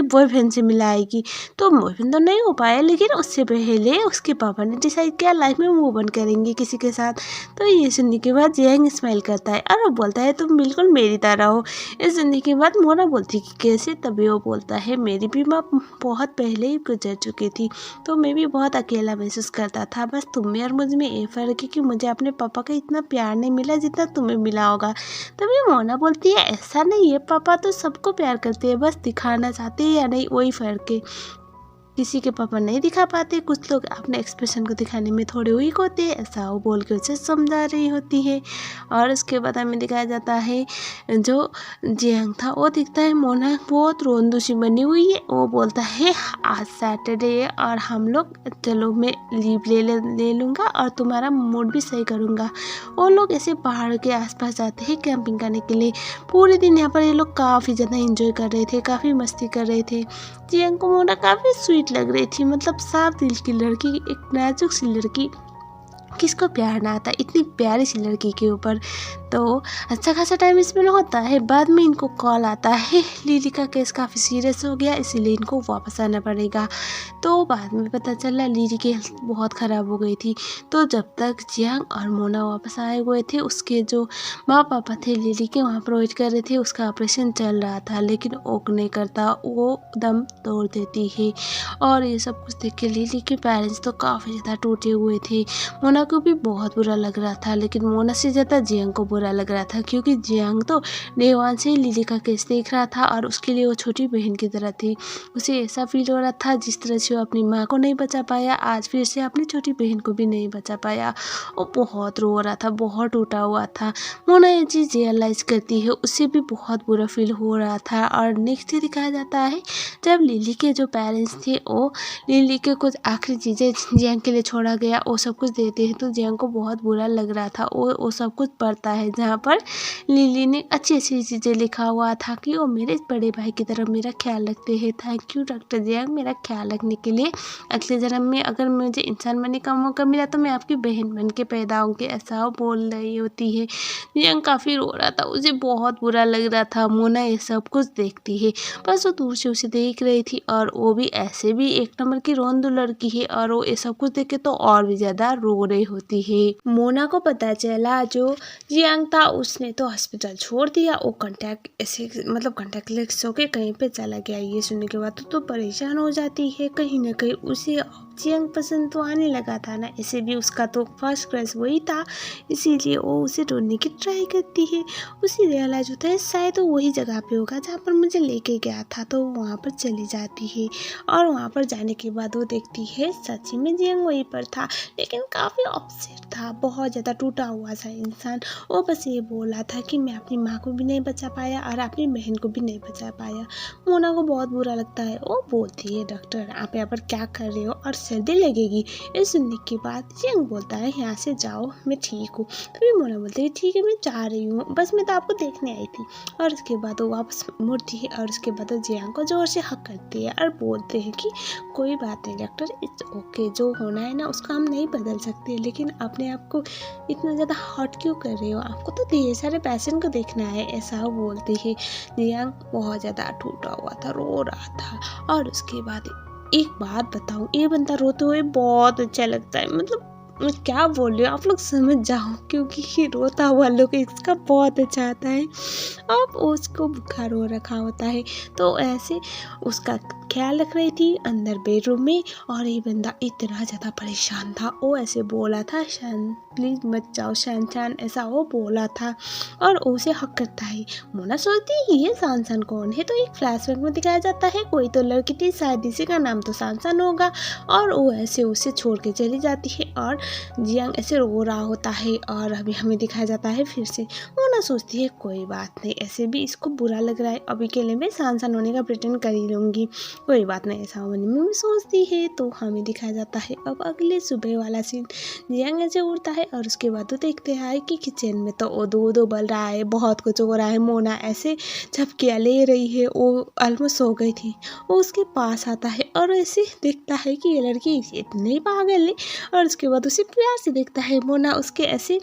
बॉयफ्रेंड से मिलाएगी। तो बॉयफ्रेंड तो नहीं हो पाया, लेकिन उससे पहले उसके पापा ने डिसाइड किया लाइफ में मूव ऑन करेंगे किसी के साथ। तो ये सुनने के बाद जियांग स्माइल करता है और वो बोलता है तुम बिल्कुल मेरी तरह हो। ये सुनने के बाद मोना बोलती है कि कैसे। तभी वो बोलता है मेरी भी माँ बहुत पहले ही गुजर चुकी थी, तो मैं भी बहुत अकेला महसूस करता था। बस तुम में और मुझ में ये फ़र्क है कि मुझे अपने पापा का इतना प्यार नहीं मिला जितना तुम्हें मिला होगा। तभी मोना बोलती है ऐसा नहीं है, पापा तो सबको प्यार करते हैं, बस दिखाना चाहते हैं या नहीं वही फ़र्क है। किसी के पापा नहीं दिखा पाते, कुछ लोग अपने एक्सप्रेशन को दिखाने में थोड़े वीक होते हैं, ऐसा वो बोल के उसे समझा रही होती है। और उसके बाद हमें दिखाया जाता है जो जियांग था वो दिखता है मोना बहुत रोंदू सी बनी हुई है। वो बोलता है आज सैटरडे है और हम लोग चलो मैं लीव ले लूँगा और तुम्हारा मूड भी सही करूँगा। वो लोग ऐसे पहाड़ के आसपास जाते हैं कैंपिंग करने के लिए। पूरे दिन यहाँ पर ये लोग काफ़ी ज़्यादा इंजॉय कर रहे थे, काफ़ी मस्ती कर रहे थे। जियांग को मोना काफ़ी स्वीट लग रही थी, मतलब साफ दिल की लड़की, एक नाजुक सी लड़की, किसको प्यार ना आता इतनी प्यारी सी लड़की के ऊपर। तो अच्छा खासा टाइम स्पेंड होता है। बाद में इनको कॉल आता है लिली का केस काफ़ी सीरियस हो गया, इसीलिए इनको वापस आना पड़ेगा। तो बाद में पता चला लिली की हेल्थ बहुत ख़राब हो गई थी। तो जब तक जियांग और मोना वापस आए हुए थे उसके जो माँ पापा थे लिली के वहाँ पर वेट कर रहे थे। उसका ऑपरेशन चल रहा था लेकिन ओक नहीं करता, वो दम तोड़ देती है। और ये सब कुछ देख के लिली के पेरेंट्स तो काफ़ी ज़्यादा टूटे हुए थे। मोना को भी बहुत बुरा लग रहा था, लेकिन मोना से ज़्यादा जियांग को बुरा लग रहा था, क्योंकि जियांग तो डे वन से ही लिली का केस देख रहा था और उसके लिए वो छोटी बहन की तरह थी। उसे ऐसा फील हो रहा था जिस तरह से वो अपनी माँ को नहीं बचा पाया, आज फिर से अपनी छोटी बहन को भी नहीं बचा पाया। वो बहुत रो रहा था, बहुत टूटा हुआ था। मोना ये चीज़ रियलाइज़ करती है, उसे भी बहुत बुरा फील हो रहा था। और नेक्स्ट दिखाया जाता है जब लिली के जो पेरेंट्स थे वो लिली के कुछ आखिरी चीज़ें जियांग के लिए छोड़ा गया वो सब कुछ देते हैं। तो जियांग को बहुत बुरा लग रहा था। वो सब कुछ पढ़ता है जहाँ पर लिली ने अच्छी अच्छी चीज़ें लिखा हुआ था कि वो मेरे बड़े भाई की तरफ मेरा ख्याल रखते हैं। थैंक यू डॉक्टर जियांग मेरा ख्याल रखने के लिए। अगले जन्म में अगर मुझे इंसान बनने का मौका मिला तो मैं आपकी बहन बन के पैदा होंगी, ऐसा वो बोल रही होती है। जियांग काफ़ी रो रहा था, उसे बहुत बुरा लग रहा था। मोना ये सब कुछ देखती है, बस वो दूर से उसे देख रही थी। और वो भी ऐसे भी एक नंबर की रोंदू लड़की है और वो ये सब कुछ देख के तो और भी ज़्यादा रो रही होती है। मोना को पता चला जो जियांग था उसने तो हॉस्पिटल छोड़ दिया, वो कॉन्टैक्टलेस होके कहीं पे चला गया। ये सुनने के बाद तो परेशान हो जाती है। कहीं ना कहीं उसे जियांग पसंद तो आने लगा था ना, ऐसे भी उसका तो फर्स्ट क्रश वही था, इसीलिए वो उसे ढूंढने की ट्राई करती है। उसे रियलाइज होता है शायद वो वही जगह पे होगा जहाँ पर मुझे लेके गया था, तो वहाँ पर चली जाती है। और वहाँ पर जाने के बाद वो देखती है सच्ची में जियांग वहीं पर था, लेकिन काफ़ी अपसेट था, बहुत ज़्यादा टूटा हुआ सा इंसान। वो बस ये बोला था कि मैं अपनी माँ को भी नहीं बचा पाया और अपनी बहन को भी नहीं बचा पाया। मोना को बहुत बुरा लगता है। वो बोलती है डॉक्टर आप यहाँ पर क्या कर रहे हो और सर्दी लगेगी। ये सुनने के बाद जियांग बोलता है यहाँ से जाओ, मैं ठीक हूँ। तभी मोना बोलती है ठीक है मैं जा रही हूँ, बस मैं तो आपको देखने आई थी। और उसके बाद वो वापस मुड़ती है और उसके बाद वो जियांग को जोर से हक करती है और बोलते हैं कि कोई बात नहीं डॉक्टर, इट्स ओके, जो होना है ना उसको हम नहीं बदल सकते, लेकिन अपने आप को इतना ज़्यादा हॉट क्यों कर रहे हो, आपको तो ढेर सारे पेशेंट को देखना है, ऐसा वो बोलती है। जियांग बहुत ज़्यादा टूटा हुआ था, रो रहा था। और उसके बाद एक बात बताऊँ, ये बंदा रोते हुए बहुत अच्छा लगता है, मतलब मैं क्या बोल रही हूँ आप लोग समझ जाओ, क्योंकि ये रोता हुआ लोग इसका बहुत अच्छा आता है। अब उसको बुखार हो रखा होता है, तो ऐसे उसका ख्याल रख रही थी अंदर बेडरूम में। और ये बंदा इतना ज़्यादा परेशान था, वो ऐसे बोला था शान प्लीज़ मत जाओ शान शान, ऐसा वो बोला था। और उसे हक करता है। मोना सोचती है ये शान कौन है, तो एक फ्लैशबैक में दिखाया जाता है कोई तो लड़की थी, शायद इसी का नाम तो शान होगा। और वो ऐसे उसे छोड़ के चली जाती है और जियांग ऐसे रो रहा होता है। और अभी हमें दिखाया जाता है फिर से मोना सोचती है कोई बात नहीं, ऐसे भी इसको बुरा लग रहा है, अभी के लिए मैं शान होने का प्रिटेंड कर ही लूँगी, कोई बात नहीं, ऐसा मन में भी सोचती है। तो हमें दिखाया जाता है अब अगले सुबह वाला सीन। जियांग ऐसे उड़ता है और उसके बाद तो देखते हैं कि किचन में तो वो दो बल रहा है, बहुत कुछ हो रहा है। मोना ऐसे झपकियाँ ले रही है, वो ऑलमोस्ट सो गई थी। वो उसके पास आता है और ऐसे देखता है कि ये लड़की इतनी पागल है। और उसके बाद उसे प्यार से देखता है। मोना उसके ऐसे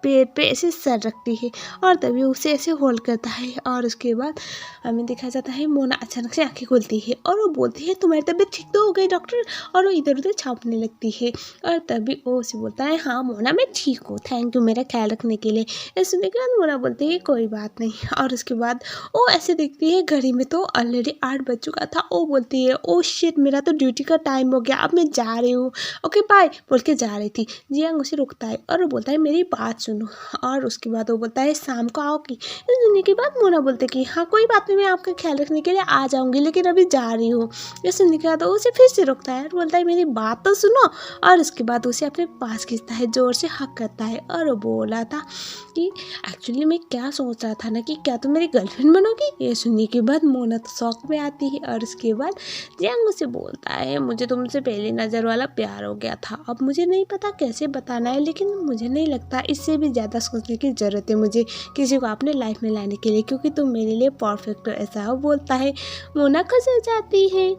पेट पे ऐसे सर रखती है और तभी उसे ऐसे होल्ड करता है। और उसके बाद हमें दिखाया जाता है मोना अचानक से आंखें खुलती है और वो बोलती है तुम्हारी तबीयत ठीक तो हो गई डॉक्टर। और वो इधर उधर छापने लगती है और तभी वो उसे बोलता है हाँ मोना मैं ठीक हूँ, थैंक यू मेरा ख्याल रखने के लिए। ऐसे सुनने के बाद मोना बोलती है कोई बात नहीं। और उसके बाद वो ऐसे देखती है घड़ी में तो ऑलरेडी 8 बज चुका था। वो बोलती है ओ शिट मेरा तो ड्यूटी का टाइम हो गया, अब मैं जा रही हूँ, ओके बाय बोल के जा रही थी। जियांग उसे रुकता है और वो बोलता है मेरी बात सुनो। और उसके बाद वो बोलता है शाम को आओगी। इस सुनने के बाद मोना बोलते कि हाँ कोई बात नहीं, मैं आपका ख्याल रखने के लिए आ जाऊंगी, लेकिन अभी जा रही हूँ। ये सुनने के बाद उसे फिर से रुकता है और बोलता है मेरी बात तो सुनो। और उसके बाद उसे अपने पास खींचता है, जोर से हक करता है। और वो बोला था कि एक्चुअली मैं क्या सोच रहा था ना कि क्या तुम मेरी गर्लफ्रेंड बनोगी। ये सुनने के बाद मोना तो शौक में आती है। और उसके बाद जियांग उसे बोलता है मुझे तुमसे पहली नज़र वाला प्यार हो गया था, अब मुझे नहीं पता कैसे बताना है, लेकिन मुझे नहीं लगता इससे भी ज़्यादा सोचने की ज़रूरत है मुझे किसी को अपने लाइफ में लाने के लिए, क्योंकि तुम मेरे लिए परफेक्ट हो, ऐसा वो बोलता है। मोना खुश हो जाती है।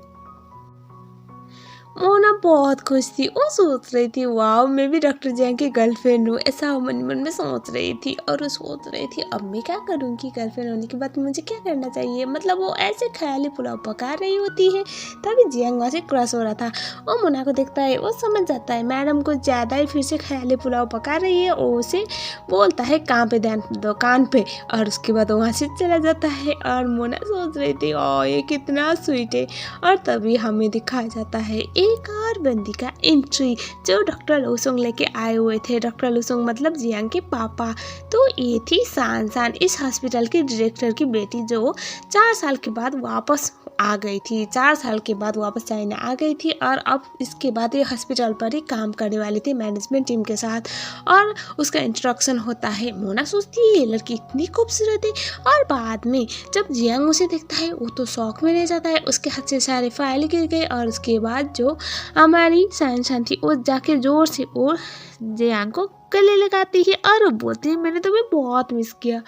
मोना बहुत खुश थी। वो सोच रही थी वाह मैं भी डॉक्टर जियांग की गर्लफ्रेंड हूँ, ऐसा मन में सोच रही थी। और वो सोच रही थी अब मैं क्या करूँगी, गर्लफ्रेंड होने के बाद मुझे क्या करना चाहिए। मतलब वो ऐसे ख्याली पुलाव पका रही होती है, तभी जियांग वहाँ से क्रश हो रहा था। वो मोना को देखता है, वो समझ जाता है मैडम को ज़्यादा ही फिर से ख्याली पुलाव पका रही है। वो उसे बोलता है कहाँ पे ध्यान दो, कान पे। और उसके बाद वहाँ से चला जाता है। और मोना सोच रही थी ओ ये कितना स्वीट है। और तभी हमें दिखाया जाता है एक और बंदी का एंट्री, जो डॉक्टर लुसुंग लेके आए हुए थे। डॉक्टर लुसुंग मतलब जियांग के पापा। तो ये थी शान इस हॉस्पिटल की डायरेक्टर की बेटी, जो 4 साल के बाद वापस आ गई थी, 4 साल के बाद वापस चाइना आ गई थी। और अब इसके बाद ये हॉस्पिटल पर ही काम करने वाली थी मैनेजमेंट टीम के साथ। और उसका इंट्रोडक्शन होता है। मोना सोचती है ये लड़की इतनी खूबसूरत है। और बाद में जब जियांग उसे देखता है वो तो शौक में रह जाता है, उसके हाथ से सारे फाइल गिर गए। और उसके बाद जो हमारी शान थी वो जाके जोर से वो जियांग को गले लगाती है और बोलती है मैंने तुम्हें बहुत मिस किया।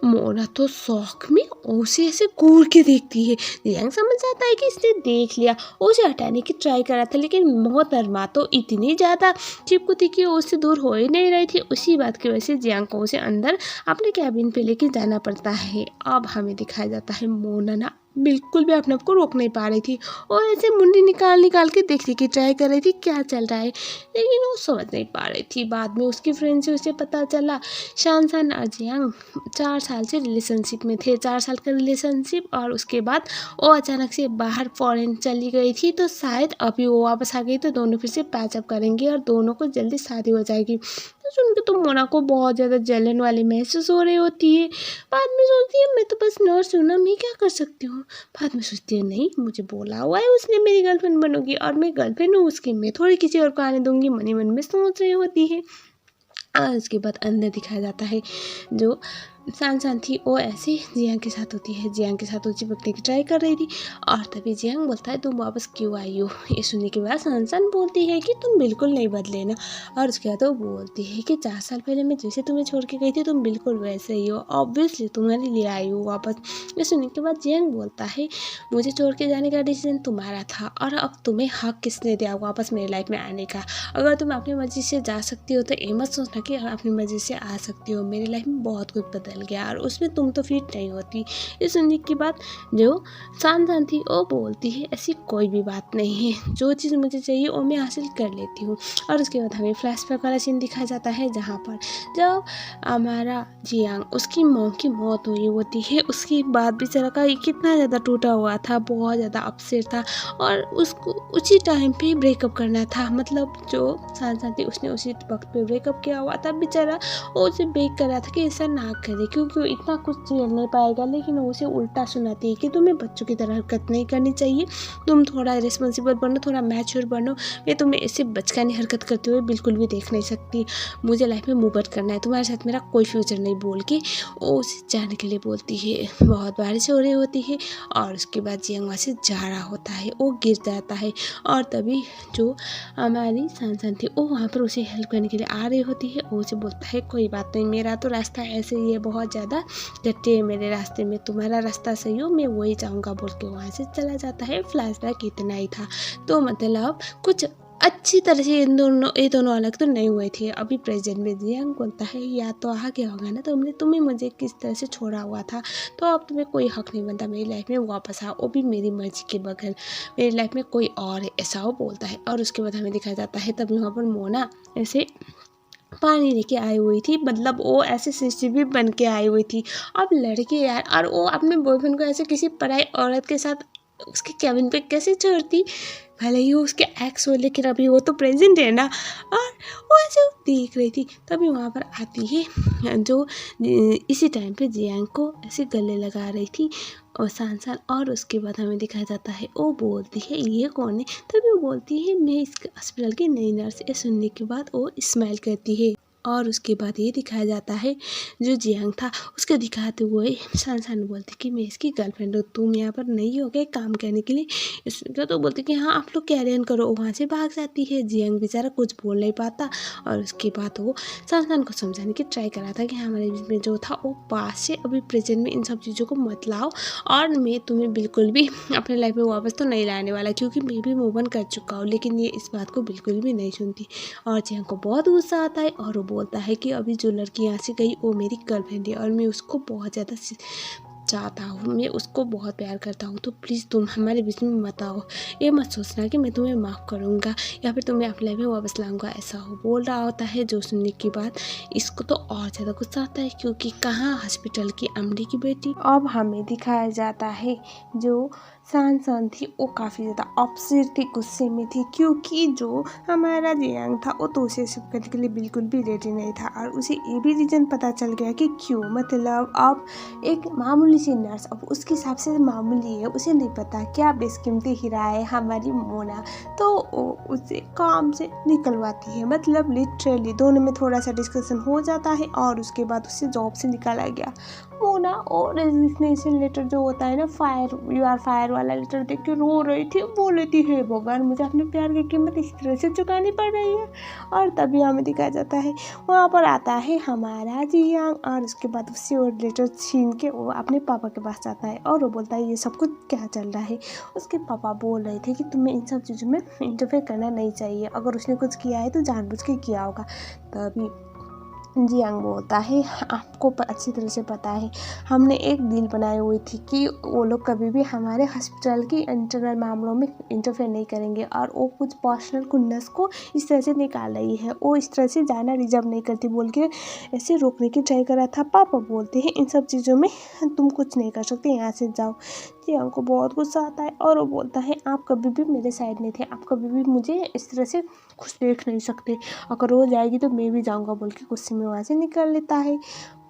मोना तो शौक में उसे ऐसे घूर के देखती है। जियांग समझ जाता है कि इसने देख लिया, उसे हटाने की ट्राई कर रहा था, लेकिन मोहतरमा तो इतनी ज़्यादा चिपकू थी कि उससे दूर हो ही नहीं रही थी। उसी बात की वजह से जियांग को उसे अंदर अपने कैबिन पे लेके जाना पड़ता है। अब हमें दिखाया जाता है मोना ना बिल्कुल भी अपने आप को रोक नहीं पा रही थी और ऐसे मुंडी निकाल निकाल के देखने की ट्राई कर रही थी क्या चल रहा है, लेकिन वो समझ नहीं पा रही थी। बाद में उसकी फ्रेंड से उसे पता चला शानशान और जियांग 4 साल से रिलेशनशिप में थे, 4 साल का रिलेशनशिप, और उसके बाद वो अचानक से बाहर फॉरेन चली गई थी, तो शायद अभी वो वापस आ गई तो दोनों फिर से पैचअप करेंगे और दोनों को जल्दी शादी हो जाएगी। तो सुन के तो मोना को बहुत ज़्यादा जलन वाली महसूस हो रही होती है। बाद में सोचती है मैं तो बस नर्स हूँ ना, मैं क्या कर सकती हूँ। बाद में सोचती है नहीं, मुझे बोला हुआ है उसने मेरी गर्लफ्रेंड बनोगी और मैं गर्लफ्रेंड हूँ उसकी, मैं थोड़ी किसी और को आने दूंगी, मन ही मन में सोच रही होती है। और उसके बाद अंदर दिखाया जाता है जो शानशान थी वो ऐसे जियांग के साथ होती है, जियांग के साथ वो चिपकने की ट्राई कर रही थी और तभी जियांग बोलता है तुम वापस क्यों आई हो। ये सुनने के बाद शानशान बोलती है कि तुम बिल्कुल नहीं बदले ना, और उसके बाद वो बोलती है कि 4 साल पहले मैं जैसे तुम्हें छोड़ के गई थी तुम बिल्कुल वैसे ही हो, ऑब्वियसली तुम्हारे लिए आई हो वापस। ये सुनने के बाद जियांग बोलता है मुझे छोड़ के जाने का डिसीजन तुम्हारा था और अब तुम्हें हक किसने दिया वापस मेरी लाइफ में आने का। अगर तुम अपनी मर्जी से जा सकती हो तो ये मत सोचना कि अपनी मर्जी से आ सकती हो, मेरी लाइफ में बहुत कुछ बदल गया और उसमें तुम तो फिट नहीं होती। ये सुनने की बात जो शानशान थी वो बोलती है ऐसी कोई भी बात नहीं है, जो चीज़ मुझे चाहिए वो मैं हासिल कर लेती हूँ। और उसके बाद हमें फ्लैशबैक वाला सीन दिखाया जाता है जहाँ पर जब हमारा जियांग उसकी मॉम की मौत हुई होती है, उसके बाद बेचारा का कितना ज़्यादा टूटा हुआ था, बहुत ज़्यादा अपसेट था और उसको उसी टाइम पे ब्रेकअप करना था। मतलब जो शानशान थी उसने उसी वक्त पे ब्रेकअप किया हुआ था, बेचारा वो उसे बेग कर रहा था कि ऐसा ना करे क्योंकि वो इतना कुछ झेल नहीं पाएगा, लेकिन वो उसे उल्टा सुनाती है कि तुम्हें बच्चों की तरह हरकत नहीं करनी चाहिए, तुम थोड़ा रिस्पॉन्सिबल बनो, थोड़ा मैच्योर बनो, मैं तुम्हें ऐसे बचकानी हरकत करते हुए बिल्कुल भी देख नहीं सकती, मुझे लाइफ में मूव आउट करना है, तुम्हारे साथ मेरा कोई फ्यूचर नहीं बोल के वो उसे जाने के लिए बोलती है। बहुत बारिश हो रही होती है और उसके बाद जियांग वहाँ से जा रहा होता है, वो गिर जाता है और तभी जो हमारी शानशान थी वो वहाँ पर उसे हेल्प करने के लिए आ रही होती है। वो उसे बोलता है कोई बात नहीं, मेरा तो रास्ता ऐसे ही है, बहुत ज़्यादा गट्टे है मेरे रास्ते में, तुम्हारा रास्ता सही हो मैं वही जाऊँगा बोल के वहाँ से चला जाता है। फ्लैशबैक इतना ही था, तो मतलब कुछ अच्छी तरह से ये दोनों अलग तो नहीं हुए थे। अभी प्रेजेंट में जियांग बोलता है या तो आ गया होगा ना, तुम्हें मुझे किस तरह से छोड़ा हुआ था, तो अब तुम्हें कोई हक नहीं बनता मेरी लाइफ में वापस आओ, वो भी मेरी मर्जी के बगैर, मेरी लाइफ में कोई और है, ऐसा वो बोलता है। और उसके बाद हमें दिखाया जाता है तब वहाँ पर मोना ऐसे पानी लेके आई हुई थी, मतलब वो ऐसे सीसीटीवी बन के आई हुई थी। अब लड़के यार, और वो अपने बॉयफ्रेंड को ऐसे किसी पराई औरत के साथ उसके कैबिन पे कैसे छोड़ती, भले ही वो उसके एक्स हो लेकिन अभी वो तो प्रेजेंट है ना। और वो ऐसे देख रही थी, तभी वहाँ पर आती है जो इसी टाइम पे जियांग को ऐसे गले लगा रही थी और शानशान। और उसके बाद हमें दिखाया जाता है वो बोलती है ये कौन है, तभी वो बोलती है मैं इस हॉस्पिटल की नई नर्स। ये सुनने के बाद वो स्माइल करती है और उसके बाद ये दिखाया जाता है जो जियांग था उसके दिखाते हुए शानशान बोलती कि मैं इसकी गर्लफ्रेंड हूँ, तुम यहाँ पर नहीं हो गए काम करने के लिए। इसका तो बोलती कि हाँ आप लोग कैरी ऑन करो, वहाँ से भाग जाती है। जियांग बेचारा कुछ बोल नहीं पाता और उसके बाद वो शानशान को समझाने की ट्राई कर रहा था कि हमारे बीच में जो था वो पास से अभी प्रेजेंट में इन सब चीज़ों को मत लाओ और मैं तुम्हें बिल्कुल भी अपने लाइफ में वापस तो नहीं लाने वाला क्योंकि मैं भी मूव ऑन कर चुका हूँ। लेकिन ये इस बात को बिल्कुल भी नहीं सुनती और जियांग को बहुत गुस्सा आता है और वो बोलता है कि अभी जो लड़की यहाँ से गई वो मेरी गर्लफ्रेंड है और मैं उसको बहुत ज़्यादा चाहता हूँ, मैं उसको बहुत प्यार करता हूँ, तो प्लीज़ तुम हमारे बीच में मत आओ, ये मत सोचना कि मैं तुम्हें माफ़ करूँगा या फिर तुम्हें अपने लाइफ में वापस लाऊंगा, ऐसा हो बोल रहा होता है। जो सुनने के बाद इसको तो और ज़्यादा गुस्सा आता है क्योंकि कहाँ हॉस्पिटल की एमडी की बेटी। अब हमें दिखाया जाता है जो शानशान थी वो काफ़ी ज़्यादा अपसेट थी, गुस्से में थी क्योंकि जो हमारा जियांग था वो तो उसे सब करने के लिए बिल्कुल भी रेडी नहीं था और उसे ये भी रीज़न पता चल गया कि क्यों, मतलब अब एक मामूली सी नर्स अब उसके हिसाब से मामूली है, उसे नहीं पता क्या बेशकीमती हीरा है हमारी मोना, तो उसे काम से निकलवाती है। मतलब लिटरली दोनों में थोड़ा सा डिस्कशन हो जाता है और उसके बाद उसे जॉब से निकाला गया। मोना और रेजिग्नेशन लेटर जो होता है ना, यू आर फायर वाला लेटर देख के रो रही थी, बोल रही थी हे भगवान मुझे अपने प्यार की कीमत इस तरह से चुकानी पड़ रही है। और तभी हमें दिखाया जाता है वहाँ पर आता है हमारा जियांग और उसके बाद उससे वो लेटर छीन के वो अपने पापा के पास जाता है और वो बोलता है ये सब कुछ क्या चल रहा है। उसके पापा बोल रहे थे कि तुम्हें इन सब चीज़ों में इंटरफेयर करना नहीं चाहिए, अगर उसने कुछ किया है तो जानबूझ के किया होगा। तभी जियांग बोलता है आपको अच्छी तरह से पता है हमने एक डील बनाई हुई थी कि वो लोग कभी भी हमारे हॉस्पिटल की इंटरनल मामलों में इंटरफेयर नहीं करेंगे और वो कुछ पर्सनल कुन्नस को इस तरह से निकाल रही है, वो इस तरह से जाना रिजर्व नहीं करती बोल के ऐसे रोकने की ट्राई कर रहा था। पापा बोलते हैं इन सब चीज़ों में तुम कुछ नहीं कर सकते, यहाँ से जाओ। जियांग को बहुत गुस्सा आता है और वो बोलता है आप कभी भी मेरे साइड नहीं थे, आप कभी भी मुझे इस तरह से खुश देख नहीं सकते, अगर वो जाएगी तो मैं भी जाऊँगा बोल के गुस्से में वहाँ से निकल लेता है।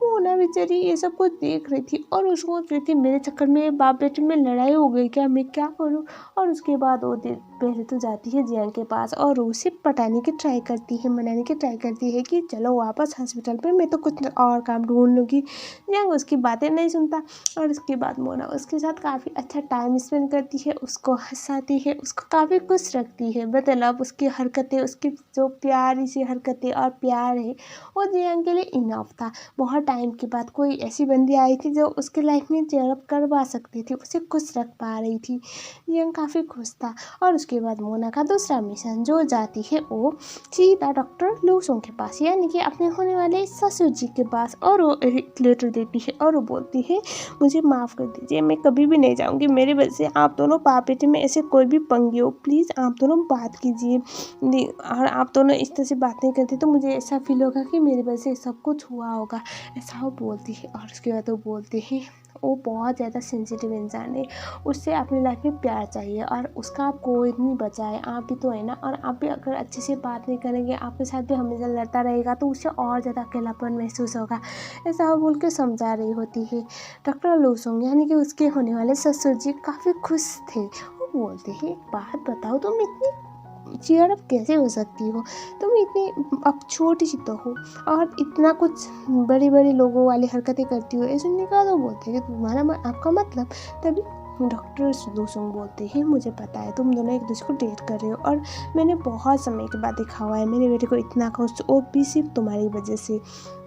वो ना बेचारी ये सब कुछ देख रही थी और उसको सोच रही थी मेरे चक्कर में बाप बेटे में लड़ाई हो गई क्या, मैं क्या करूँ। और उसके बाद वो पहले तो जाती है जियांग के पास और उसे पटाने की ट्राई करती है, मनाने की ट्राई करती है कि चलो वापस हॉस्पिटल पे, मैं तो कुछ और काम ढूंढ लूँगी। जियांग उसकी बातें नहीं सुनता और उसके बाद मोना उसके साथ काफ़ी अच्छा टाइम स्पेंड करती है, उसको हंसाती है, उसको काफ़ी खुश रखती है। मतलब उसकी हरकतें, उसकी जो प्यारी सी हरकतें और प्यार है वो जियांग के लिए इनफ था। बहुत टाइम के बाद कोई ऐसी बंदी आई थी जो उसकी लाइफ में चेयरअप करवा सकती थी, उसे खुश रख पा रही थी। जियांग काफ़ी खुश था। और उसके बाद मोना का दूसरा मिशन जो जाती है वो सीधा डॉक्टर लूसोंग के पास, यानी कि अपने होने वाले ससुर जी के पास, और वो एक लेटर देती है और वो बोलती है मुझे माफ़ कर दीजिए, मैं कभी भी नहीं जाऊँगी, मेरी वजह से आप दोनों बाप बेटे में ऐसे कोई भी पंगे हो, प्लीज़ आप दोनों बात कीजिए। और आप दोनों इस तरह से बात नहीं करते तो मुझे ऐसा फील होगा कि मेरी वजह से सब कुछ हुआ होगा, ऐसा वो बोलती है। और उसके बाद वो बोलते हैं वो बहुत ज़्यादा सेंसिटिव इंसान है, उससे अपनी लाइफ में प्यार चाहिए और उसका आप कोई नहीं बचाए, आप भी तो है ना, और आप भी अगर अच्छे से बात नहीं करेंगे, आपके साथ भी हमेशा लड़ता रहेगा तो उसे और ज़्यादा अकेलापन महसूस होगा, ऐसा वो बोल के समझा रही होती है। डॉक्टर लूसोंग यानी कि उसके होने वाले ससुर जी काफ़ी खुश थे। वो बोलते हैं बात बताओ, तुम इतनी चीयर अप कैसे हो सकती हो, तुम इतनी अब छोटी सी तो हो और इतना कुछ बड़ी बड़ी लोगों वाली हरकतें करती हो, ऐसे निकालो। बोलते हैं कि तुम्हारा आपका मतलब। तभी डॉक्टर लूसोंग बोलते हैं मुझे पता है तुम दोनों एक दूसरे को डेट कर रहे हो और मैंने बहुत समय के बाद देखा हुआ है मेरे बेटे को इतना खुश, वो भी सिर्फ तुम्हारी वजह से,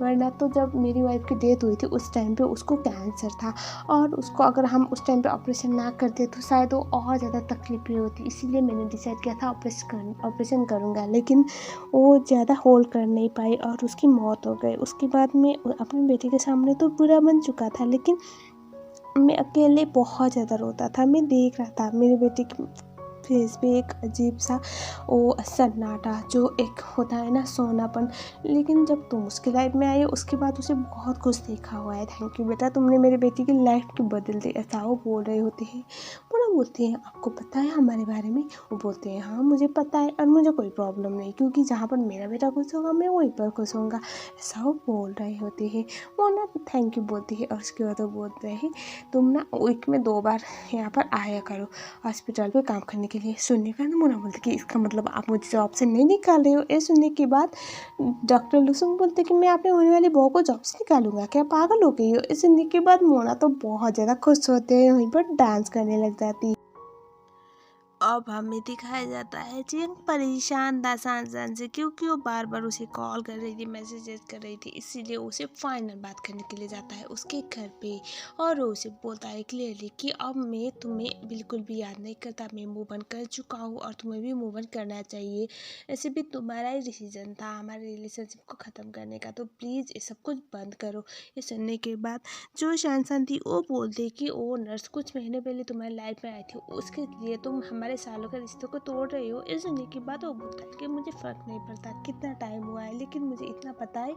वरना तो जब मेरी वाइफ की डेथ हुई थी उस टाइम पे उसको कैंसर था और उसको अगर हम उस टाइम पे ऑपरेशन ना करते तो शायद वो और ज़्यादा तकलीफ भी होती, इसीलिए मैंने डिसाइड किया था ऑपरेशन करूँगा, लेकिन वो ज़्यादा होल्ड कर नहीं पाई और उसकी मौत हो गई। उसके बाद मैं अपने बेटे के सामने तो बुरा बन चुका था, लेकिन मैं अकेले बहुत ज़्यादा रोता था। मैं देख रहा था मेरे बेटे की फेस पे एक अजीब सा वो सन्नाटा जो एक होता है ना, सोनापन। लेकिन जब तुम उसकी लाइफ में आई उसके बाद उसे बहुत कुछ देखा हुआ है। थैंक यू बेटा, तुमने मेरे बेटी की लाइफ की बदल दी, ऐसा वो बोल रहे होते हैं। पूरा बोलते हैं आपको पता है हमारे बारे में। वो बोलते हैं हाँ मुझे पता है और मुझे कोई प्रॉब्लम नहीं, क्योंकि जहाँ पर मेरा बेटा खुश होगा मैं वहीं पर खुश होऊंगा, ऐसा वो बोल रहे होते हैं। वो ना थैंक यू बोलती है और उसके बाद वो बोलते हैं तुम ना वीक में 2 बार यहाँ पर आया करो हॉस्पिटल पे काम करने के लिए। सुनने का नमूना बोलते कि इसका मतलब आप मुझे जॉब से नहीं निकाल रहे हो। ये सुनने के बाद डॉक्टर लुसुंग बोलते कि मैं अपने होने वाली बहू को जॉब से निकालूंगा, क्या पागल हो गई हो। ये सुनने के बाद मोना तो बहुत ज़्यादा खुश होते हैं, वहीं पर डांस करने लग जाती है। अब हमें दिखाया जाता है जियांग परेशान था सांसान से, क्योंकि वो बार बार उसे कॉल कर रही थी, मैसेजेस कर रही थी, इसीलिए उसे फाइनल बात करने के लिए जाता है उसके घर पे। और वो उसे बोलता है क्लियरली कि अब मैं तुम्हें बिल्कुल भी याद नहीं करता, मैं मूव ऑन कर चुका हूँ और तुम्हें भी मूव ऑन करना चाहिए, ऐसे भी तुम्हारा ही डिसीजन था हमारे रिलेशनशिप को ख़त्म करने का, तो प्लीज़ ये सब कुछ बंद करो। ये सुनने के बाद जो सांसान थी वो बोलती कि वो नर्स कुछ महीने पहले तुम्हारी लाइफ में आई थी, उसके लिए तुम हमारे सालों के रिश्तों को तोड़ रहे हो। इस सुनने के बाद वो बोलता है कि मुझे फ़र्क नहीं पड़ता कितना टाइम हुआ है, लेकिन मुझे इतना पता है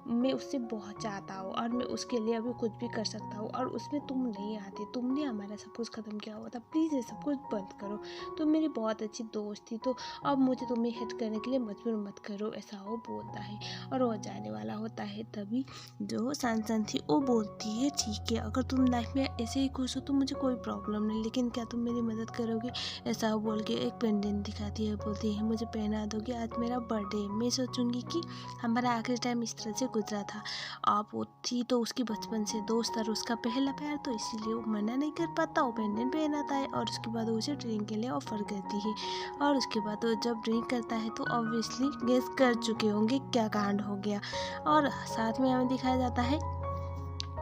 मैं उससे बहुत चाहता हूँ और मैं उसके लिए अभी कुछ भी कर सकता हूँ, और उसमें तुम नहीं आते, तुमने हमारा सब कुछ ख़त्म किया हुआ था, प्लीज़ ये सब कुछ बंद करो। तुम मेरी बहुत अच्छी दोस्त थी, तो अब मुझे तुम्हें हिट करने के लिए मजबूर मत करो, ऐसा वो बोलता है। और वो जाने वाला होता है, तभी जो सांसन थी वो बोलती है ठीक है अगर तुम लाइफ में ऐसे ही खुश हो तो मुझे कोई प्रॉब्लम नहीं, लेकिन क्या तुम मेरी मदद करोगे, ऐसा बोल के एक पेंडेंट दिखाती है। बोलती है मुझे पहना दोगे, आज मेरा बर्थडे है, मैं सोचूंगी कि हमारा आखिरी टाइम इस तरह से गुजरा था। आप वो थी तो उसकी बचपन से दोस्त और उसका पहला प्यार, तो इसीलिए वो मना नहीं कर पाता, वो पेंडेंट पहनाता है। और उसके बाद वो उसे ड्रिंक के लिए ऑफर करती है। और उसके बाद वो जब ड्रिंक करता है तो ऑब्वियसली गेस कर चुके होंगे क्या कांड हो गया। और साथ में हमें दिखाया जाता है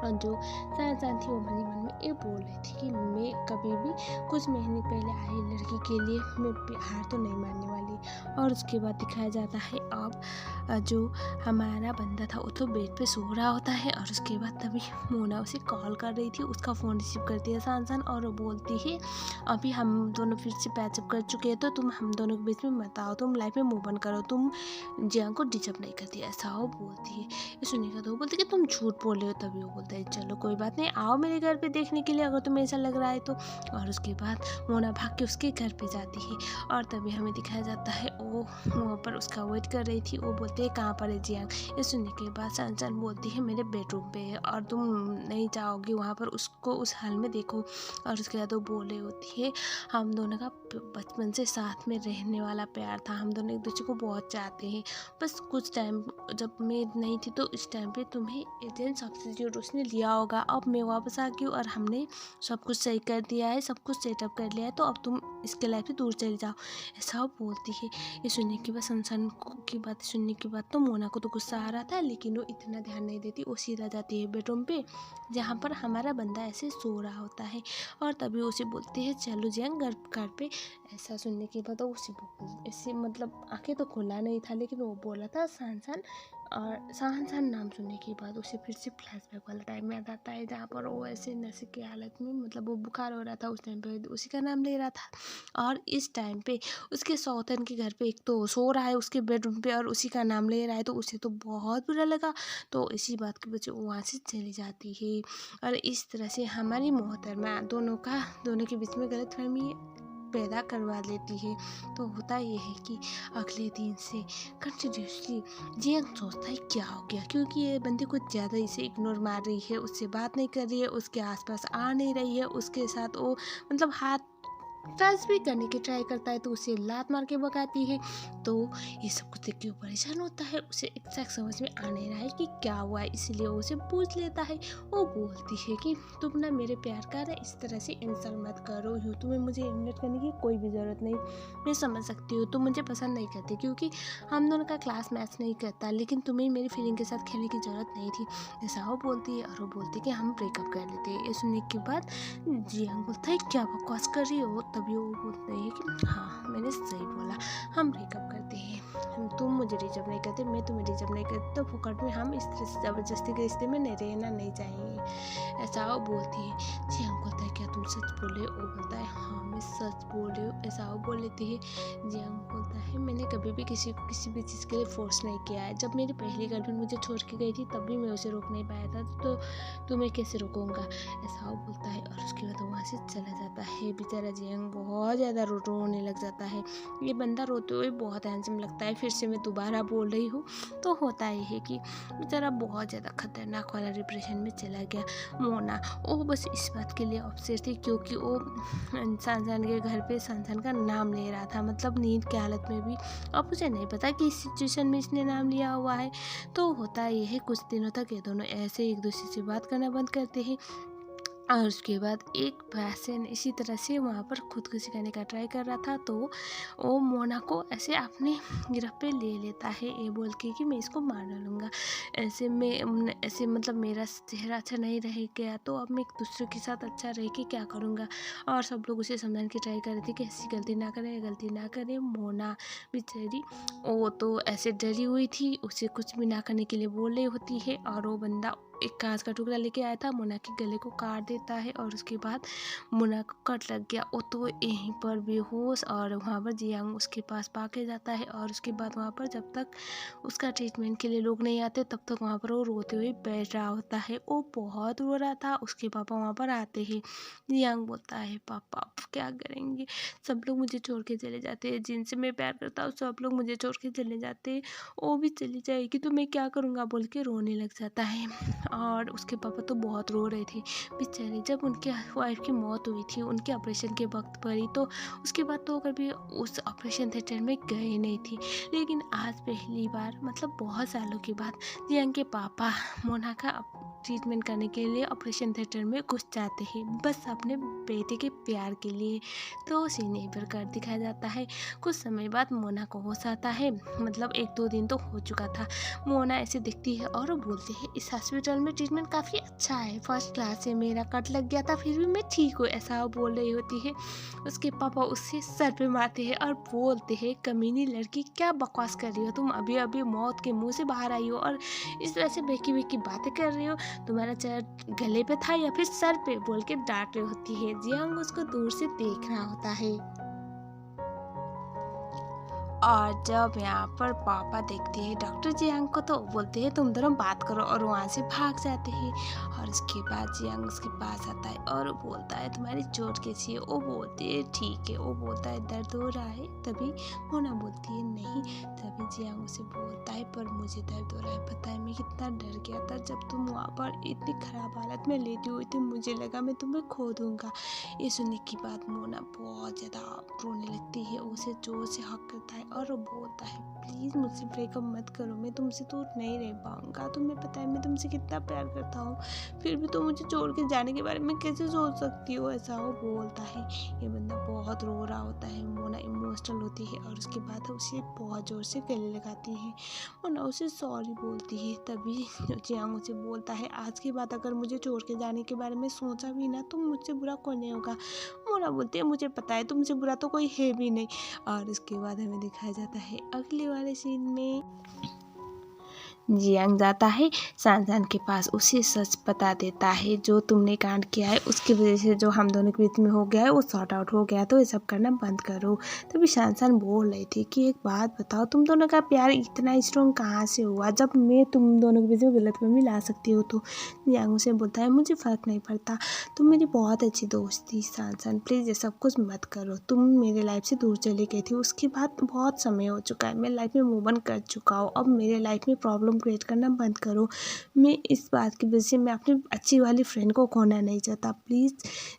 और जो शान थी वो अपने मन में ये बोल रही थी कि मैं कभी भी कुछ महीने पहले आई लड़की के लिए मैं हार तो नहीं मानने वाली। और उसके बाद दिखाया जाता है अब जो हमारा बंदा था वो तो बेड पे सो रहा होता है और उसके बाद तभी मोना उसे कॉल कर रही थी। उसका फ़ोन रिसीव करती है शान और वो बोलती है अभी हम दोनों फिर से पैचअप कर चुके हैं तो तुम हम दोनों के बीच में मत आओ, तुम लाइफ में मूव ऑन करो, तुम जियांग को डिजर्व नहीं करती, ऐसा वो बोलती है। ये सुनेगा तो वो बोलती है कि तुम झूठ बोल रहे हो। तभी वो बोलता है चलो कोई बात नहीं, आओ मेरे घर पे देखने के लिए अगर तुम्हें ऐसा लग रहा है तो। और उसके बाद मोना भाग के उसके घर पे जाती है और तभी हमें दिखाया जाता है वो वहाँ पर उसका वेट कर रही थी। वो बोलते हैं कहाँ पर है जियांग। ये सुनने के बाद शान बोलती है मेरे बेडरूम पे है और तुम नहीं जाओगी वहाँ पर, उसको उस हाल में देखो। और उसके बाद वो बोले होती है हम दोनों का बचपन से साथ में रहने वाला प्यार था, हम दोनों एक दूसरे को बहुत चाहते हैं, बस कुछ टाइम जब मैं नहीं थी तो इस टाइम पे तुम्हें एजेंट सब्सिट्यूट उसने लिया होगा, अब मैं वापस आ गई और हमने सब कुछ सही कर दिया है, सब कुछ सेटअप कर लिया है, तो अब तुम इसके लाइफ से दूर चले जाओ, ऐसा बोलती है। ये सुनने के बाद सनसन की बात सुनने के बाद तो मोना को तो गुस्सा आ रहा था लेकिन वो इतना ध्यान नहीं देती। वो सीधा जाती है बेडरूम पे जहाँ पर हमारा बंदा ऐसे सो रहा होता है और तभी उसे बोलती है चलो जियांग घर पे। ऐसा सुनने के बाद उसे ऐसे मतलब आंखें तो खुला नहीं था लेकिन वो बोला था शान और शान नाम सुनने के बाद उसे फिर से फ्लैशबैक वाला टाइम याद आता है जहाँ पर वो ऐसे नशे की हालत में मतलब वो बुखार हो रहा था, उस टाइम पे उसी का नाम ले रहा था और इस टाइम पे उसके सौतन के घर पे एक तो सो रहा है उसके बेडरूम पे और उसी का नाम ले रहा है, तो उसे तो बहुत बुरा लगा। तो इसी बात की वजह वो वहाँ से चली जाती है और इस तरह से हमारी मोहतरमा दोनों के बीच में गलतफहमी पैदा करवा लेती है। तो होता ये है कि अगले दिन से कंटिन्यूसली जियांग सोचता है क्या हो गया, क्योंकि ये बंदी कुछ ज़्यादा इसे इग्नोर मार रही है, उससे बात नहीं कर रही है, उसके आसपास आ नहीं रही है, उसके साथ वो मतलब हाथ टच भी करने की ट्राई करता है तो उसे लात मार के भगाती है। तो ये सब कुछ देख के वो परेशान होता है, उसे एग्जैक्ट समझ में आ नहीं रहा है कि क्या हुआ है, इसलिए वो उसे पूछ लेता है। वो बोलती है कि तुम ना मेरे प्यार का ना इस तरह से इंसल्ट मत करो, यूँ तुम्हें मुझे इमिटेट करने की कोई भी ज़रूरत नहीं, मैं समझ सकती हूँ तुम मुझे पसंद नहीं करती क्योंकि हम दोनों का क्लास मैच नहीं करता, लेकिन तुम्हें मेरी फीलिंग के साथ खेलने की ज़रूरत नहीं थी, ऐसा वो बोलती है। और वो बोलती है कि हम ब्रेकअप कर लेते हैं। ये सुनने के बाद जियांग बोलता है क्या बकवास कर रही हो, तभी वो बोलते हैं कि हाँ मैंने सही बोला, हम ब्रेकअप करते हैं, तुम मुझे रिजर्व नहीं करते, मैं तुम्हें रिजर्व नहीं करती, तो फुकट में हम इस तरह से ज़बरदस्ती के रिश्ते में नहीं रहना नहीं चाहिए, ऐसा वो बोलती है। जी हम बोलता है क्या तुम सच बोले, वो बोलता है हाँ मैं सच बोल रही हूँ, ऐसा वो बोल लेती है। जी हम बोलता है मैंने कभी भी किसी को किसी भी चीज़ के लिए फोर्स नहीं किया है, जब मेरी पहली गर्लफ्रेंड मुझे छोड़ के गई थी तब भी मैं उसे रोक नहीं पाया था, तो तुम्हें कैसे रोकूंगा, ऐसा वो बोलता है। और उसके बाद वहाँ से चला जाता है। बेचारा जियांग बहुत ज़्यादा रोने लग जाता है। ये बंदा रोते हुए बहुत हैंडसम लगता है, फिर से मैं दोबारा बोल रही हूँ। तो होता ही है कि बेचारा बहुत ज़्यादा खतरनाक वाला डिप्रेशन में चला गया। मोना वो बस इस बात के लिए अपसेट थी क्योंकि वो शान के घर पे शान का नाम ले रहा था, मतलब नींद की हालत में भी। अब मुझे नहीं पता कि इस सिचुएशन में इसने नाम लिया हुआ है। तो होता ये है कुछ दिनों तक ये दोनों ऐसे एक दूसरे से बात करना बंद करते हैं और उसके बाद एक पैसेंट इसी तरह से वहाँ पर खुदकुशी करने का ट्राई कर रहा था, तो वो मोना को ऐसे अपने गिरफ्त पे ले लेता है ये बोल के कि मैं इसको मार डालूँगा, ऐसे मतलब मेरा चेहरा अच्छा नहीं रह गया तो अब मैं एक दूसरे के साथ अच्छा रह के क्या करूँगा। और सब लोग उसे समझाने की ट्राई कर रहे थे कि ऐसी गलती ना करें। मोना बेचारी वो तो ऐसे डरी हुई थी, उसे कुछ भी ना करने के लिए बोल रही होती है और वो बंदा एक कांच का टुकड़ा लेके आया था, मोना के गले को काट देता है और उसके बाद मोना को कट लग गया। वो तो यहीं पर बेहोश और वहाँ पर जियांग उसके पास पाके जाता है और उसके बाद वहाँ पर जब तक उसका ट्रीटमेंट के लिए लोग नहीं आते तब तक वहाँ पर वो रोते हुए बैठ रहा होता है। वो बहुत रो रहा था। उसके पापा वहाँ पर आते हैं। जियांग बोलता है पापा आप क्या करेंगे, सब लोग मुझे छोड़ के चले जाते हैं, जिनसे मैं प्यार करता हूँ सब लोग मुझे छोड़ के चले जाते हैं, वो भी चली जाएगी तो मैं क्या करूँगा बोल के रोने लग जाता है। और उसके पापा तो बहुत रो रहे थे बेचारे। जब उनके वाइफ की मौत हुई थी उनके ऑपरेशन के वक्त पर ही, तो उसके बाद तो कभी उस ऑपरेशन थिएटर में गए नहीं थी, लेकिन आज पहली बार मतलब बहुत सालों के बाद जियांग के पापा मोना का ट्रीटमेंट करने के लिए ऑपरेशन थिएटर में घुस जाते हैं, बस अपने बेटे के प्यार के लिए। तो सीन यहीं पर कर दिखाया जाता है। कुछ समय बाद मोना को होश आता है, मतलब 1-2 दिन तो हो चुका था। मोना ऐसे दिखती है और वो बोलती है इस हॉस्पिटल में ट्रीटमेंट काफ़ी अच्छा है, फर्स्ट क्लास है, मेरा कट लग गया था फिर भी मैं ठीक हूँ, ऐसा वो बोल रही होती है। उसके पापा उससे सर पे मारते हैं और बोलते हैं, कमीनी लड़की क्या बकवास कर रही हो तुम, अभी अभी मौत के मुंह से बाहर आई हो और इस तरह से बेकी बेकी बातें कर रही हो, तुम्हारा चेहरा गले पे था या फिर सर पे, बोल के डांट रही होती है। जियांग उसको दूर से देख रहा होता है और जब यहाँ पर पापा देखते हैं डॉक्टर जियांग को तो बोलते हैं तुम दोनों बात करो और वहाँ से भाग जाते हैं। और उसके बाद जियांग उसके पास आता है और वो बोलता है तुम्हारी चोट कैसी है, वो बोलती है ठीक है, वो बोलता है दर्द हो रहा है, तभी मोना बोलती है नहीं, तभी जियांग उसे बोलता है पर मुझे दर्द हो रहा है, पता है मैं कितना डर गया था जब तुम वहाँ पर इतनी खराब हालत में लेटी हुई थी, मुझे लगा मैं तुम्हें खो दूंगा। ये सुनने की बात मोना बहुत ज़्यादा रोने लगती है, उसे जोर से हक करता है और वो बोलता है प्लीज़ मुझसे ब्रेकअप मत करो, मैं तुमसे दूर नहीं रह पाऊँगा, तुम्हें पता है मैं तुमसे कितना प्यार करता हूँ, फिर भी तुम मुझे छोड़ के जाने के बारे में कैसे सोच सकती हो, ऐसा वो बोलता है। ये बंदा बहुत रो रहा होता है, मोना इमोशनल होती है और उसके बाद उसे बहुत ज़ोर से गले लगाती है। मोना उसे सॉरी बोलती है, तभी जियांग उसे बोलता है आज के बाद अगर मुझे छोड़ के जाने के बारे में सोचा भी ना तो मुझसे बुरा कौन नहीं होगा। मोना बोलती है मुझे पता है तुमसे बुरा तो कोई है भी नहीं। और इसके बाद हमें दिखाया जाता है अगले वाले सीन में जियांग जाता है शानशान के पास, उसे सच बता देता है जो तुमने कांड किया है उसकी वजह से जो हम दोनों के बीच में हो गया है वो सॉर्ट आउट हो गया, तो ये सब करना बंद करो। तभी शानशान बोल रही थी कि एक बात बताओ तुम दोनों का प्यार इतना स्ट्रॉन्ग कहाँ से हुआ जब मैं तुम दोनों के बीच में गलतफहमी ला सकती हो। तो जियांग उसे बोलता है मुझे फ़र्क नहीं पड़ता, तुम मेरी बहुत अच्छी दोस्त थी शानशान, प्लीज़ ये सब कुछ मत करो, तुम मेरे लाइफ से दूर चली गई थी, उसके बाद बहुत समय हो चुका है, मैं लाइफ में मूव ऑन कर चुका हूँ, अब मेरे लाइफ में प्रॉब्लम क्रिएट करना बंद करो, मैं इस बात की वजह से मैं अपनी अच्छी वाली फ्रेंड को खोना नहीं चाहता, प्लीज़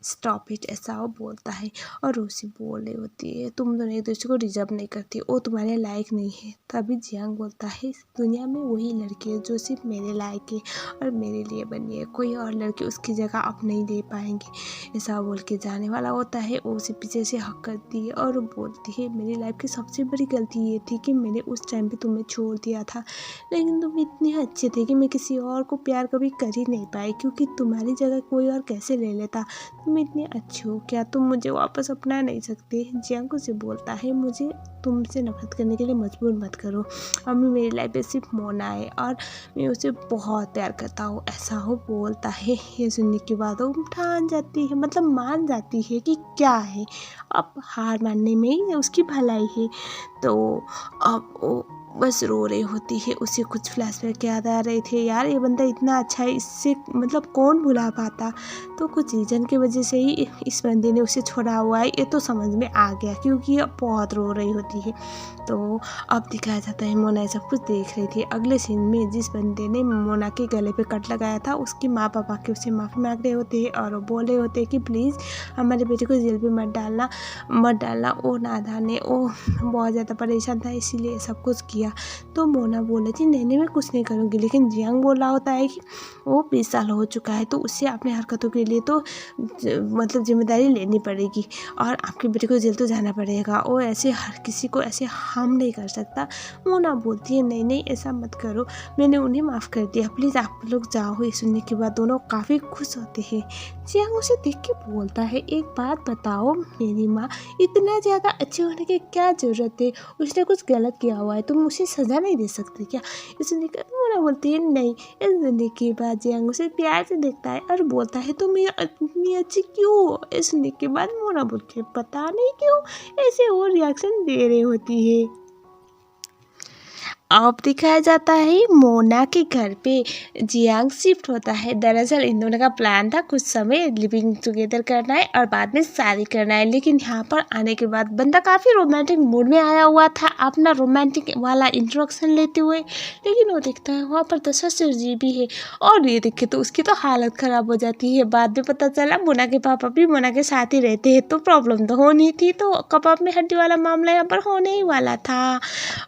स्टॉप इट, ऐसा वो बोलता है। और रोसी बोल रही होती है तुम दोनों एक दूसरे को डिजर्व नहीं करती, वो तुम्हारे लायक नहीं है। तभी जियांग बोलता है दुनिया में वही लड़की है जो सिर्फ मेरे लायक है और मेरे लिए बनी है, कोई और लड़की उसकी जगह अब नहीं ले पाएंगे। ऐसा बोल के जाने वाला होता है, वो उसे पीछे से हक करती है और बोलती है मेरी लाइफ की सबसे बड़ी गलती ये थी कि मैंने उस टाइम पे तुम्हें छोड़ दिया था, लेकिन तुम इतने अच्छे थे कि मैं किसी और को प्यार कभी कर ही नहीं पाई, क्योंकि तुम्हारी जगह कोई और कैसे ले लेता, तुम इतने अच्छे हो, क्या तुम मुझे वापस अपना नहीं सकते। जियांग से बोलता है मुझे तुमसे नफरत करने के लिए मजबूर मत करो, अभी मेरी लाइफ में सिर्फ मोना है और मैं उसे बहुत प्यार करता हूँ, ऐसा वो बोलता है। ये सुनने के बाद वो ठान जाती है, मतलब मान जाती है कि क्या है, अब हार मानने में ही उसकी भलाई है। तो अब वो बस रो रही होती है, उसे कुछ फ्लैशबैक याद आ रहे थे, यार ये बंदा इतना अच्छा है, इससे मतलब कौन भुला पाता, तो कुछ रीजन की वजह से ही इस बंदे ने उसे छोड़ा हुआ है, ये तो समझ में आ गया क्योंकि ये बहुत रो रही होती है। तो अब दिखाया जाता है मोना सब कुछ देख रही थी। अगले सीन में जिस बंदे ने मोना के गले पे कट लगाया था उसके माँ पापा के उसे माफ़ी मांग रहे होते हैं और वो बोल रहे होते हैं कि प्लीज़ हमारे बेटे को जेल पे मत डालना। वो नादान है, वो बहुत ज़्यादा परेशान था इसीलिए सब कुछ किया। तो मोना बोल रही थी नहीं मैं कुछ नहीं करूँगी, लेकिन जियांग बोल रहा होता है कि वो 20 साल हो चुका है तो उससे अपनी हरकतों के लिए तो मतलब जिम्मेदारी लेनी पड़ेगी और आपके बेटे को जेल तो जाना पड़ेगा, वो ऐसे हर किसी को ऐसे हार्म नहीं कर सकता। मोना बोलती है नहीं ऐसा मत करो, मैंने उन्हें माफ़ कर दिया, प्लीज़ आप लोग जाओ। ये सुनने के बाद दोनों काफ़ी खुश होते हैं। जियांग उसे देख के बोलता है एक बात बताओ, मेरी माँ इतना ज़्यादा अच्छे होने की क्या ज़रूरत है, उसने कुछ गलत किया हुआ है, तुम उसे सज़ा नहीं दे सकते क्या। ये सुनने के बाद मोना बोलती है नहीं। इस सुनने के बाद जियांग उसे प्यार से देखता है और बोलता है तुम इतनी अच्छी क्यों हो। इस सुनने के बाद मोना बोलती है पता नहीं क्यों ऐसे वो रिएक्शन दे रही होती है। अब दिखाया जाता है मोना के घर पे जियांग शिफ्ट होता है। दरअसल इन दोनों का प्लान था कुछ समय लिविंग टुगेदर करना है और बाद में शादी करना है, लेकिन यहाँ पर आने के बाद बंदा काफ़ी रोमांटिक मूड में आया हुआ था अपना रोमांटिक वाला इंट्रोडक्शन लेते हुए, लेकिन वो देखता है वहाँ पर दशरथ जी भी है और ये देखे तो उसकी तो हालत ख़राब हो जाती है। बाद में पता चला मोना के पापा भी मोना के साथ ही रहते हैं, तो प्रॉब्लम तो होनी थी, तो कबाब में हड्डी वाला मामला यहाँ पर होने ही वाला था।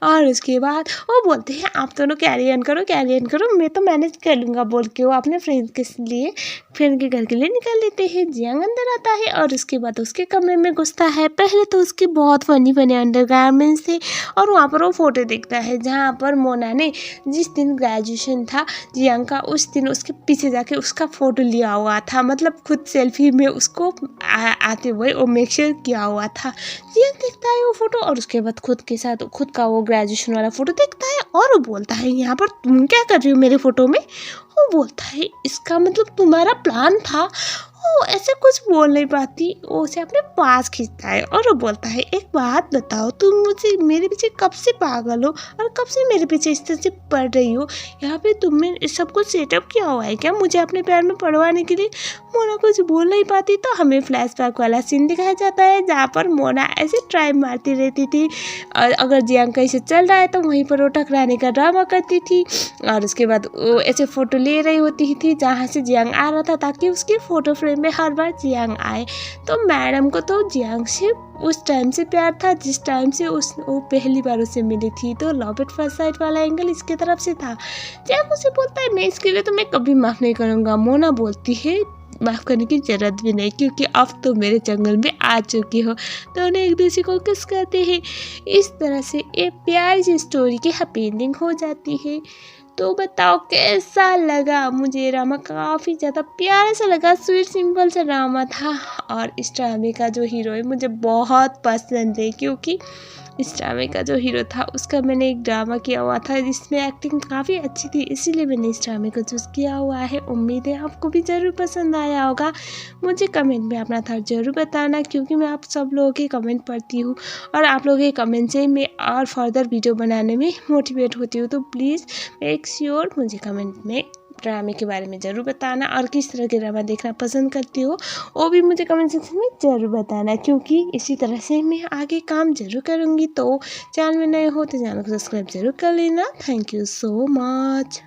और उसके बाद वो बोलते हैं आप दोनों कैरी ऑन करो, मैं तो मैनेज कर लूँगा बोल के वो अपने फ्रेंड के लिए फ्रेंड के घर के लिए निकल लेते हैं। जियांग अंदर आता है और उसके बाद उसके कमरे में घुसता है। पहले तो उसके बहुत फनी अंडरगारमेंट्स थे और वहाँ पर वो फोटो देखता है जहाँ पर मोना ने जिस दिन ग्रेजुएशन था जियांग का, उस दिन उसके पीछे जाके उसका फ़ोटो लिया हुआ था, मतलब खुद सेल्फी में उसको आते हुए वो मेक किया हुआ था। जियांग देखता है वो फ़ोटो और उसके बाद खुद के साथ खुद का वो ग्रेजुएशन वाला फ़ोटो देखता है और वो बोलता है यहाँ पर तुम क्या कर रही हो मेरे फ़ोटो में। वो बोलता है इसका मतलब तुम्हारा प्लान था। वो ऐसे कुछ बोल नहीं पाती, वो उसे अपने पास खींचता है और वो बोलता है एक बात बताओ, तुम मुझे मेरे पीछे कब से पागल हो और कब से मेरे पीछे इस तरह से पड़ रही हो? यहाँ पे तुमने सब कुछ सेटअप किया हुआ है क्या मुझे अपने पैर में पड़वाने के लिए? मोना कुछ बोल नहीं पाती तो हमें फ्लैशबैक वाला सीन दिखाया जाता है जहाँ पर मोना ऐसे ट्राई मारती रहती थी और अगर जियांग कहीं से चल रहा है तो वहीं पर वो टकराने का ड्रामा करती थी और उसके बाद वो ऐसे फ़ोटो ले रही होती थी जहाँ से जियांग आ रहा था ताकि उसकी फ़ोटो फ्रेम में हर बार जियांग आए। तो मैडम को तो जियांग से उस टाइम से प्यार था जिस टाइम से वो पहली बार उससे मिली थी, तो लव एट फर्स्ट साइट वाला एंगल इसके तरफ से था। जियांग उसे बोलता है मैं इसके लिए तुम्हें कभी माफ़ नहीं करूँगा। मोना बोलती है माफ़ करने की ज़रूरत भी नहीं क्योंकि अब तो मेरे जंगल में आ चुकी हो। तो उन्हें एक दूसरे को किस करते हैं। इस तरह से एक प्यारी सी स्टोरी की हैप्पी एंडिंग हो जाती है। तो बताओ कैसा लगा? मुझे ड्रामा काफ़ी ज़्यादा प्यारा सा लगा, स्वीट सिंपल सा ड्रामा था और इस ड्रामे का जो हीरो है मुझे बहुत पसंद है क्योंकि इस ड्रामे का जो हीरो था उसका मैंने एक ड्रामा किया हुआ था जिसमें एक्टिंग काफ़ी अच्छी थी, इसीलिए मैंने इस ड्रामे को चूज़ किया हुआ है। उम्मीद है आपको भी ज़रूर पसंद आया होगा। मुझे कमेंट में अपना था ज़रूर बताना क्योंकि मैं आप सब लोगों के कमेंट पढ़ती हूँ और आप लोगों के कमेंट से मैं और फर्दर वीडियो बनाने में मोटिवेट होती हूँ। तो प्लीज़ मेक श्योर मुझे कमेंट में ड्रामे के बारे में ज़रूर बताना और किस तरह के ड्रामा देखना पसंद करती हो वो भी मुझे कमेंट सेक्शन में ज़रूर बताना क्योंकि इसी तरह से मैं आगे काम ज़रूर करूँगी। तो चैनल में नए हो तो चैनल को सब्सक्राइब ज़रूर कर लेना। Thank you so much.